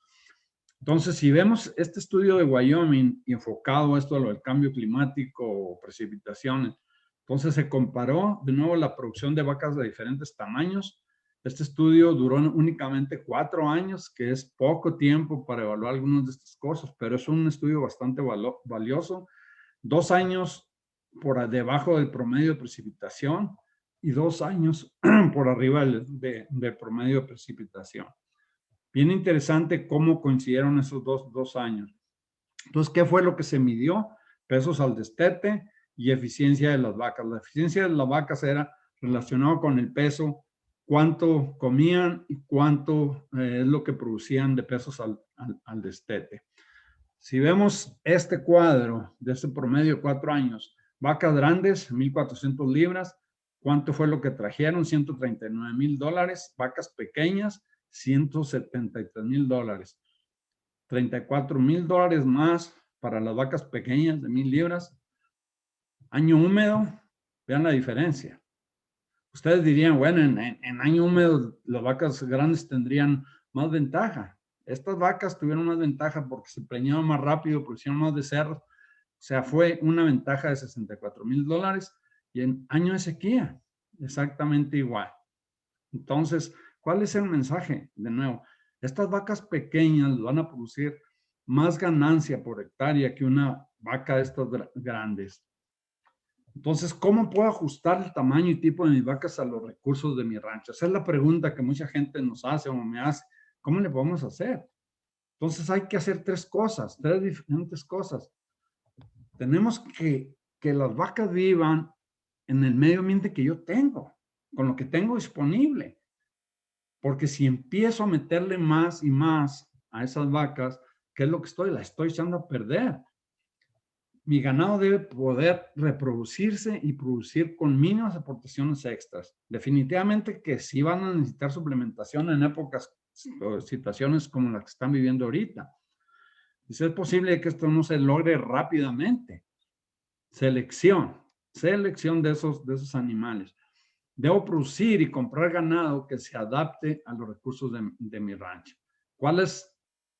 Entonces, si vemos este estudio de Wyoming y enfocado a esto, a lo del cambio climático o precipitaciones, entonces se comparó de nuevo la producción de vacas de diferentes tamaños. Este estudio duró únicamente 4 años, que es poco tiempo para evaluar algunas de estas cosas, pero es un estudio bastante valioso. 2 años por debajo del promedio de precipitación y 2 años por arriba del promedio de precipitación. Bien interesante cómo coincidieron esos dos años. Entonces, ¿qué fue lo que se midió? Pesos al destete y eficiencia de las vacas. La eficiencia de las vacas era relacionado con el peso, cuánto comían y cuánto es lo que producían de pesos al destete. Si vemos este cuadro de este promedio de 4 años, vacas grandes, 1,400 libras, ¿cuánto fue lo que trajeron? $139,000. Vacas pequeñas, $173,000. $34,000 más para las vacas pequeñas de 1,000 libras. Año húmedo, vean la diferencia. Ustedes dirían, bueno, en año húmedo las vacas grandes tendrían más ventaja. Estas vacas tuvieron más ventaja porque se preñaban más rápido, producían más becerros. O sea, fue una ventaja de $64,000 y en año de sequía, exactamente igual. Entonces, ¿cuál es el mensaje? De nuevo, estas vacas pequeñas van a producir más ganancia por hectárea que una vaca de estas grandes. Entonces, ¿cómo puedo ajustar el tamaño y tipo de mis vacas a los recursos de mi rancho? Esa es la pregunta que mucha gente nos hace o me hace. ¿Cómo le podemos hacer? Entonces, hay que hacer tres diferentes cosas. Tenemos que las vacas vivan en el medio ambiente que yo tengo, con lo que tengo disponible. Porque si empiezo a meterle más y más a esas vacas, ¿qué es lo que las estoy echando a perder? Mi ganado debe poder reproducirse y producir con mínimas aportaciones extras. Definitivamente que sí van a necesitar suplementación en épocas o situaciones como las que están viviendo ahorita. Y si es posible que esto no se logre rápidamente. Selección de esos animales. Debo producir y comprar ganado que se adapte a los recursos de mi rancho. ¿Cuál es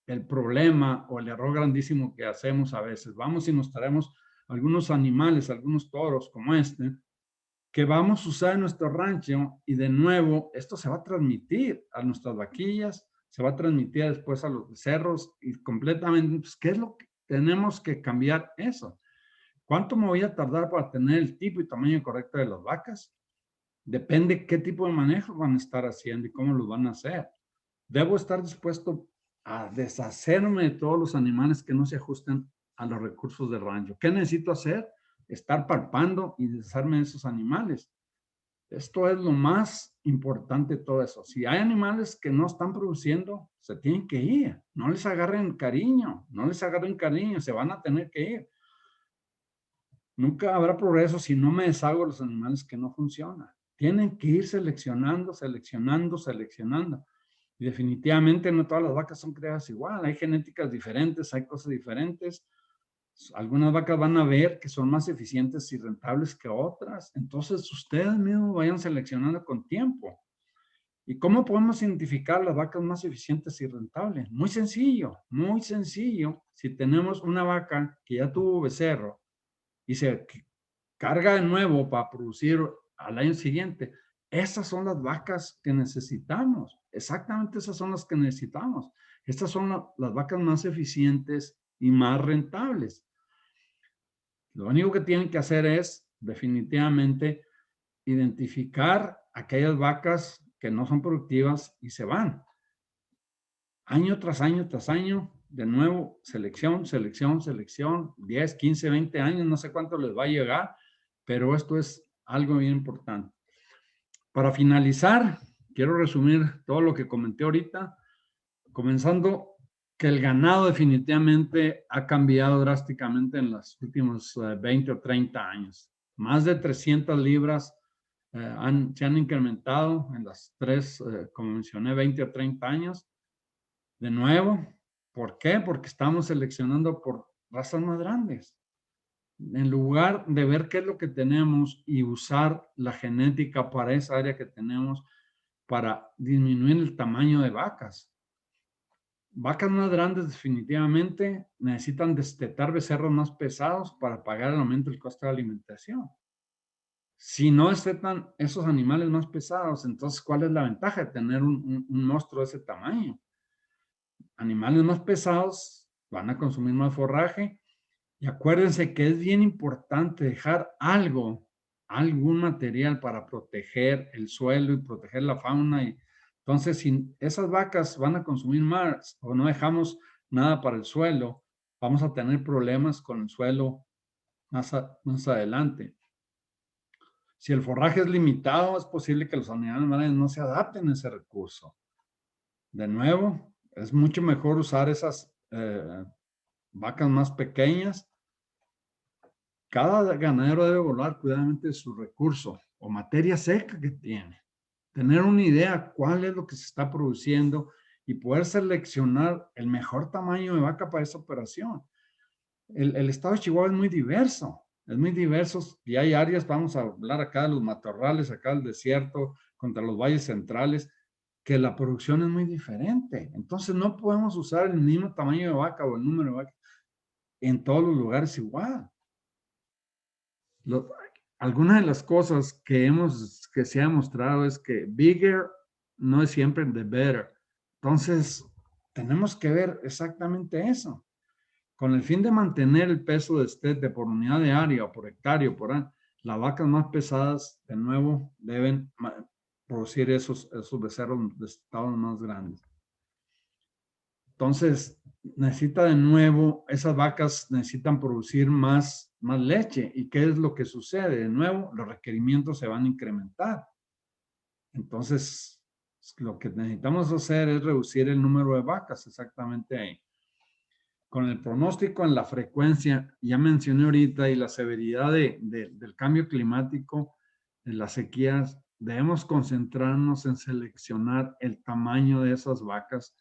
el problema o el error grandísimo que hacemos a veces? Vamos y nos traemos algunos animales, algunos toros como este, que vamos a usar en nuestro rancho y de nuevo esto se va a transmitir a nuestras vaquillas, se va a transmitir después a los becerros y completamente, pues, ¿qué es lo que tenemos que cambiar eso? ¿Cuánto me voy a tardar para tener el tipo y tamaño correcto de las vacas? Depende qué tipo de manejo van a estar haciendo y cómo lo van a hacer. Debo estar dispuesto a deshacerme de todos los animales que no se ajusten a los recursos del rancho. ¿Qué necesito hacer? Estar palpando y deshacerme de esos animales. Esto es lo más importante de todo eso. Si hay animales que no están produciendo, se tienen que ir. No les agarren cariño, se van a tener que ir. Nunca habrá progreso si no me deshago de los animales que no funcionan. Tienen que ir seleccionando. Y definitivamente no todas las vacas son creadas igual. Hay genéticas diferentes, hay cosas diferentes. Algunas vacas van a ver que son más eficientes y rentables que otras. Entonces, ustedes mismos vayan seleccionando con tiempo. ¿Y cómo podemos identificar las vacas más eficientes y rentables? Muy sencillo, muy sencillo. Si tenemos una vaca que ya tuvo becerro y se carga de nuevo para producir al año siguiente, esas son las vacas que necesitamos. Exactamente esas son las que necesitamos. Estas son las vacas más eficientes y más rentables. Lo único que tienen que hacer es definitivamente identificar aquellas vacas que no son productivas y se van. Año tras año tras año, de nuevo, selección, 10, 15, 20 años, no sé cuánto les va a llegar, pero esto es algo bien importante. Para finalizar, quiero resumir todo lo que comenté ahorita, comenzando que el ganado definitivamente ha cambiado drásticamente en los últimos 20 o 30 años. Más de 300 libras se han incrementado en las tres, como mencioné, 20 o 30 años. De nuevo, ¿por qué? Porque estamos seleccionando por razas más grandes. En lugar de ver qué es lo que tenemos y usar la genética para esa área que tenemos para disminuir el tamaño de vacas. Vacas más grandes definitivamente necesitan destetar becerros más pesados para pagar el aumento del costo de alimentación. Si no destetan esos animales más pesados, entonces ¿cuál es la ventaja de tener un monstruo de ese tamaño? Animales más pesados van a consumir más forraje. Y acuérdense que es bien importante dejar algún material para proteger el suelo y proteger la fauna. Y entonces, si esas vacas van a consumir más o no dejamos nada para el suelo, vamos a tener problemas con el suelo más adelante. Si el forraje es limitado, es posible que los animales no se adapten a ese recurso. De nuevo, es mucho mejor usar esas vacas más pequeñas. Cada ganadero debe evaluar cuidadosamente su recurso o materia seca que tiene. Tener una idea cuál es lo que se está produciendo y poder seleccionar el mejor tamaño de vaca para esa operación. El estado de Chihuahua es muy diverso y hay áreas, vamos a hablar acá de los matorrales, acá del desierto, contra los valles centrales, que la producción es muy diferente. Entonces no podemos usar el mismo tamaño de vaca o el número de vaca en todos los lugares igual. Algunas de las cosas que se ha demostrado es que bigger no es siempre the better. Entonces, tenemos que ver exactamente eso. Con el fin de mantener el peso de destete por unidad de área o por hectárea o por año, las vacas más pesadas, de nuevo, deben producir esos becerros de estados más grandes. Entonces, necesita de nuevo, esas vacas necesitan producir más leche. ¿Y qué es lo que sucede? De nuevo, los requerimientos se van a incrementar. Entonces, lo que necesitamos hacer es reducir el número de vacas, exactamente ahí. Con el pronóstico en la frecuencia, ya mencioné ahorita, y la severidad del cambio climático, de las sequías, debemos concentrarnos en seleccionar el tamaño de esas vacas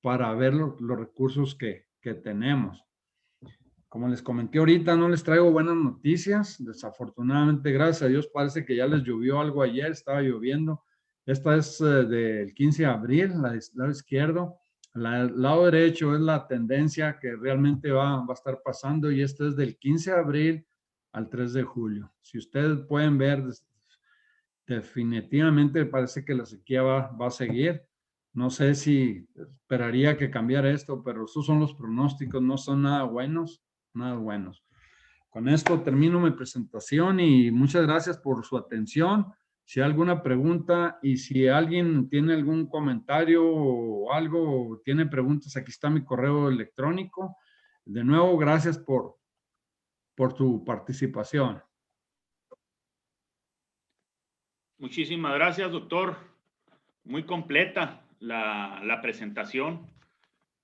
para ver los recursos que tenemos. Como les comenté ahorita, no les traigo buenas noticias. Desafortunadamente, gracias a Dios, parece que ya les llovió algo ayer, estaba lloviendo. Esta es del 15 de abril, la del lado izquierdo. El lado derecho es la tendencia que realmente va a estar pasando, y este es del 15 de abril al 3 de julio. Si ustedes pueden ver, definitivamente parece que la sequía va a seguir. No sé si esperaría que cambiara esto, pero esos son los pronósticos, no son nada buenos, nada buenos. Con esto termino mi presentación y muchas gracias por su atención. Si hay alguna pregunta y si alguien tiene algún comentario o algo, o tiene preguntas, aquí está mi correo electrónico. De nuevo, gracias por tu participación. Muchísimas gracias, doctor. Muy completa la presentación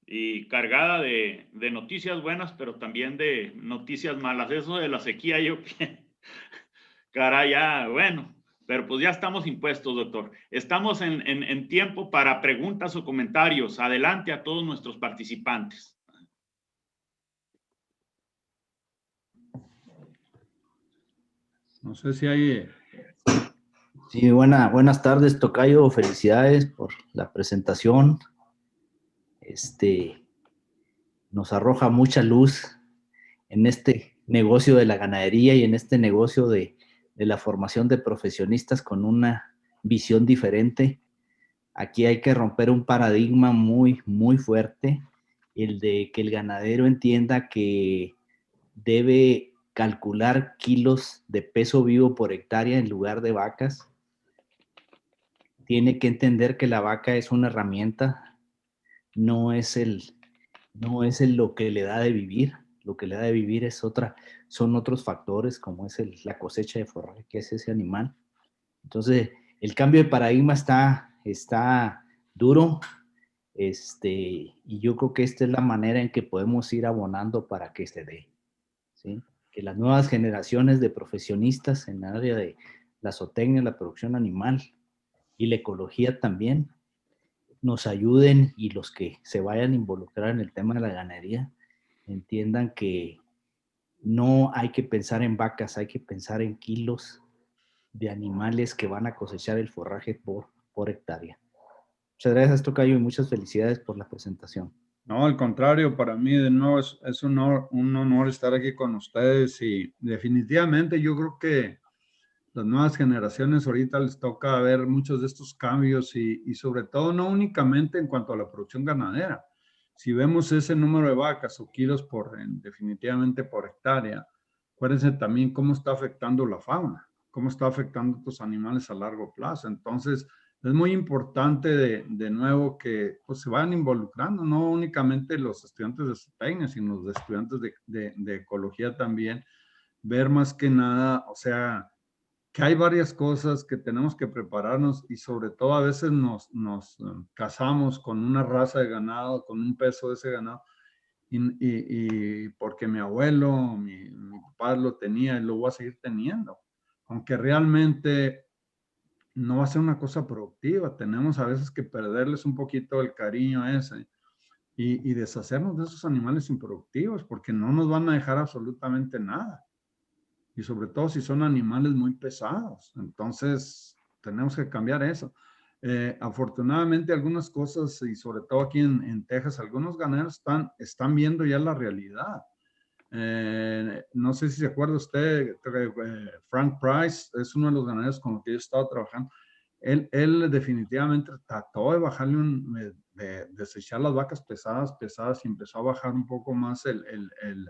y cargada de noticias buenas, pero también de noticias malas. Eso de la sequía, yo que, caray, ya, bueno, pero pues ya estamos impuestos, doctor. Estamos en tiempo para preguntas o comentarios. Adelante a todos nuestros participantes. No sé si hay... Sí, buenas tardes, tocayo. Felicidades por la presentación. Nos arroja mucha luz en este negocio de la ganadería y en este negocio de la formación de profesionistas con una visión diferente. Aquí hay que romper un paradigma muy, muy fuerte, el de que el ganadero entienda que debe calcular kilos de peso vivo por hectárea en lugar de vacas. Tiene que entender que la vaca es una herramienta, no es lo que le da de vivir. Lo que le da de vivir son otros factores, como es la cosecha de forraje, que es ese animal. Entonces, el cambio de paradigma está duro, y yo creo que esta es la manera en que podemos ir abonando para que se dé, ¿sí? Que las nuevas generaciones de profesionistas en el área de la zootecnia, la producción animal y la ecología también nos ayuden, y los que se vayan a involucrar en el tema de la ganadería entiendan que no hay que pensar en vacas, hay que pensar en kilos de animales que van a cosechar el forraje por hectárea. Muchas gracias, tocayo, y muchas felicidades por la presentación. No, al contrario, para mí de nuevo es un honor estar aquí con ustedes, y definitivamente yo creo que las nuevas generaciones ahorita les toca ver muchos de estos cambios y sobre todo no únicamente en cuanto a la producción ganadera. Si vemos ese número de vacas o kilos definitivamente por hectárea, acuérdense también cómo está afectando la fauna, cómo está afectando a estos animales a largo plazo. Entonces, es muy importante de nuevo que pues, se vayan involucrando, no únicamente los estudiantes de zootecnia, sino los estudiantes de ecología también, ver más que nada, o sea, que hay varias cosas que tenemos que prepararnos y sobre todo a veces nos casamos con una raza de ganado, con un peso de ese ganado, y porque mi abuelo, mi papá lo tenía y lo voy a seguir teniendo, aunque realmente no va a ser una cosa productiva. Tenemos a veces que perderles un poquito el cariño ese y deshacernos de esos animales improductivos porque no nos van a dejar absolutamente nada. Y sobre todo si son animales muy pesados. Entonces, tenemos que cambiar eso. Afortunadamente, algunas cosas, y sobre todo aquí en Texas, algunos ganaderos están viendo ya la realidad. No sé si se acuerda usted, Frank Price es uno de los ganaderos con los que yo he estado trabajando. Él definitivamente trató de bajarle de desechar las vacas pesadas y empezó a bajar un poco más el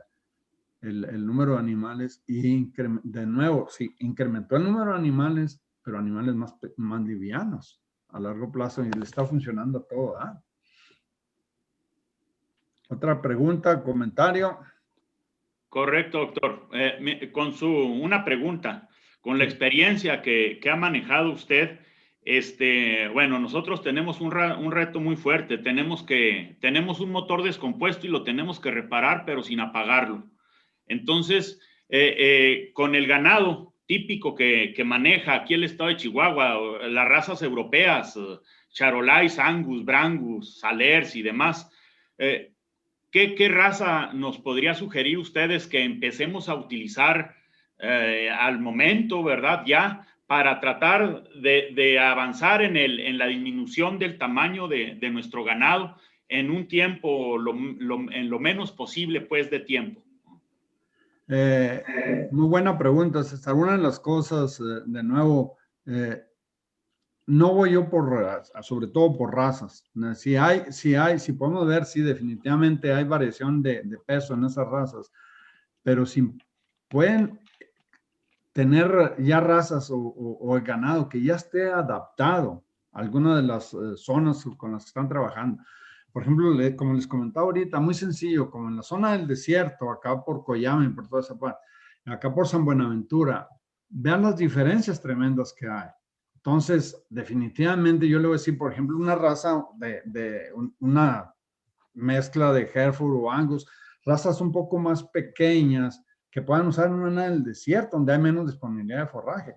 número de animales y de nuevo, sí, incrementó el número de animales, pero animales más livianos a largo plazo y le está funcionando a todo. Otra pregunta, comentario. Correcto, doctor. Una pregunta, con la experiencia que ha manejado usted, bueno, nosotros tenemos un reto muy fuerte. Tenemos un motor descompuesto y lo tenemos que reparar, pero sin apagarlo. Entonces, con el ganado típico que maneja aquí el estado de Chihuahua, las razas europeas, Charolais, Angus, Brangus, Salers y demás, ¿qué raza nos podría sugerir ustedes que empecemos a utilizar al momento, verdad, ya, para tratar de avanzar en la disminución del tamaño de nuestro ganado en un tiempo, en lo menos posible, pues, de tiempo? Muy buena pregunta, César. Una de las cosas, de nuevo, no voy yo sobre todo por razas. Si podemos ver, sí, definitivamente hay variación de peso en esas razas, pero si pueden tener ya razas o el ganado que ya esté adaptado a alguna de las zonas con las que están trabajando. Por ejemplo, como les comentaba ahorita, muy sencillo, como en la zona del desierto, acá por Coyame, por toda esa parte, acá por San Buenaventura, vean las diferencias tremendas que hay. Entonces, definitivamente yo le voy a decir, por ejemplo, una raza una mezcla de Hereford o Angus, razas un poco más pequeñas que puedan usar en el desierto, donde hay menos disponibilidad de forraje.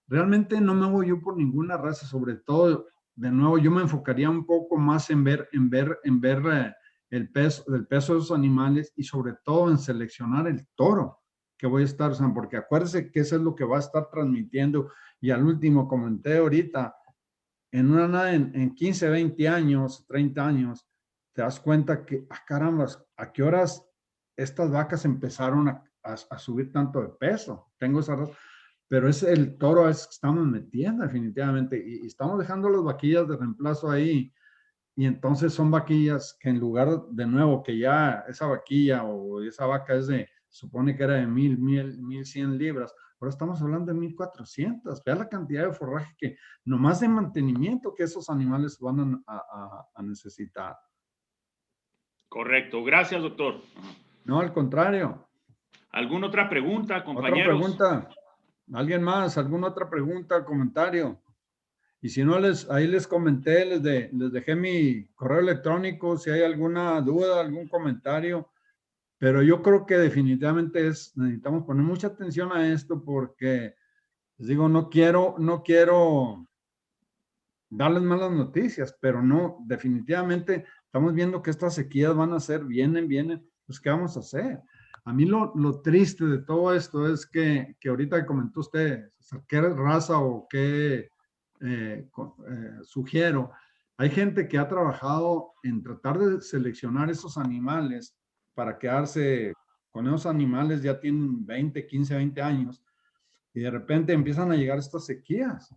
Realmente no me voy yo por ninguna raza, sobre todo, de nuevo, yo me enfocaría un poco más en ver el peso de esos animales y sobre todo en seleccionar el toro que voy a estar usando, porque acuérdense que eso es lo que va a estar transmitiendo. Y al último comenté ahorita, en 15, 20 años, 30 años, te das cuenta que, caramba, ¿a qué horas estas vacas empezaron a subir tanto de peso? Tengo esa razón, pero es el toro es que estamos metiendo definitivamente y estamos dejando las vaquillas de reemplazo ahí. Y entonces son vaquillas que en lugar de nuevo que ya esa vaquilla o esa vaca supone que era de 1,100 libras, ahora estamos hablando de 1,400. Vea la cantidad de forraje que, nomás de mantenimiento que esos animales van a necesitar. Correcto. Gracias, doctor. No, al contrario. ¿Alguna otra pregunta, compañeros? ¿Otra pregunta? ¿Alguien más? ¿Alguna otra pregunta, comentario? Y si no, ahí les comenté, les dejé mi correo electrónico, si hay alguna duda, algún comentario. Pero yo creo que definitivamente necesitamos poner mucha atención a esto porque, les digo, no quiero darles malas noticias, pero no, definitivamente estamos viendo que estas sequías van a ser, vienen, pues ¿qué vamos a hacer? A mí lo triste de todo esto es que ahorita comentó usted, ¿qué raza o qué sugiero? Hay gente que ha trabajado en tratar de seleccionar esos animales para quedarse con esos animales, ya tienen 15, 20 años, y de repente empiezan a llegar estas sequías.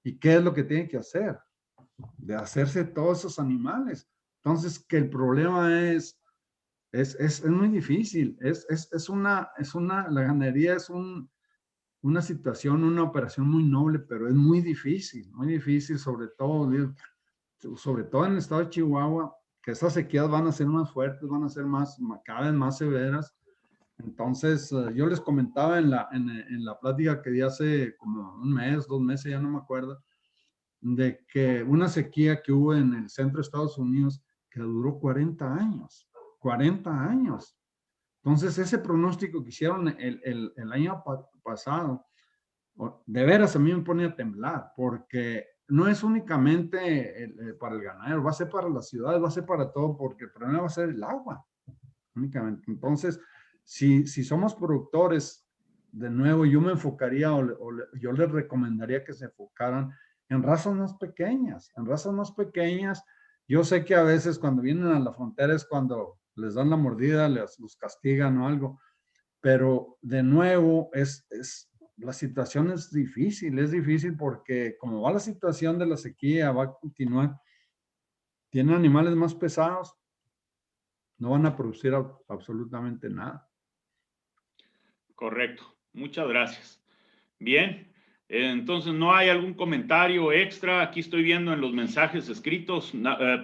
¿Y qué es lo que tienen que hacer? De hacerse todos esos animales. Entonces, que el problema es muy difícil. La ganadería una situación, una operación muy noble, pero es muy difícil, sobre todo en el estado de Chihuahua, que esas sequías van a ser más fuertes, van a ser cada vez más severas. Entonces, yo les comentaba en la plática que di hace como un mes, 2 meses, ya no me acuerdo, de que una sequía que hubo en el centro de Estados Unidos que duró 40 años. 40 años. Entonces, ese pronóstico que hicieron el año pasado, de veras a mí me pone a temblar, porque no es únicamente para el ganadero, va a ser para las ciudades, va a ser para todo, porque el problema va a ser el agua, únicamente. Entonces, si somos productores, de nuevo, yo me enfocaría yo les recomendaría que se enfocaran en razas más pequeñas, Yo sé que a veces cuando vienen a la frontera es cuando les dan la mordida, los castigan o algo, pero de nuevo la situación es difícil porque como va la situación de la sequía, va a continuar, tienen animales más pesados, no van a producir absolutamente nada. Correcto, muchas gracias. Bien, entonces no hay algún comentario extra. Aquí estoy viendo en los mensajes escritos,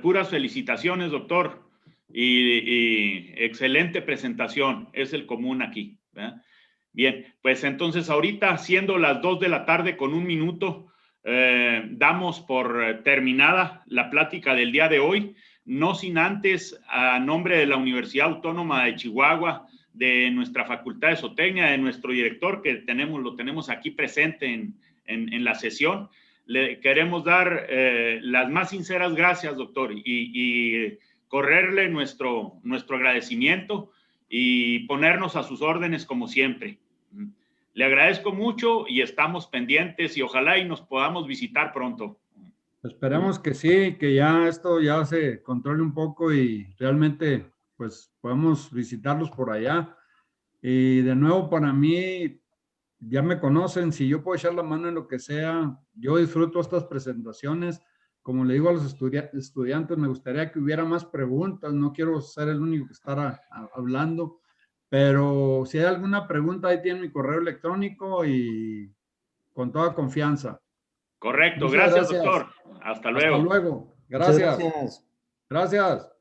puras felicitaciones, doctor, y excelente presentación, es el común aquí, ¿verdad? Bien, pues entonces ahorita siendo las 2 de la tarde con 1 minuto, damos por terminada la plática del día de hoy, no sin antes, a nombre de la Universidad Autónoma de Chihuahua, de nuestra Facultad de Zootecnia, de nuestro director que lo tenemos aquí presente en la sesión, le queremos dar las más sinceras gracias, doctor, y correrle nuestro agradecimiento y ponernos a sus órdenes como siempre. Le agradezco mucho y estamos pendientes y ojalá y nos podamos visitar pronto. Esperemos que sí, que ya esto ya se controle un poco y realmente pues podemos visitarlos por allá. Y de nuevo, para mí, ya me conocen, si yo puedo echar la mano en lo que sea, yo disfruto estas presentaciones. Como le digo a los estudiantes, me gustaría que hubiera más preguntas, no quiero ser el único que estará hablando, pero si hay alguna pregunta, ahí tienen mi correo electrónico y con toda confianza. Correcto, gracias, doctor. Hasta luego. Hasta luego. Gracias. Muchas gracias. Gracias.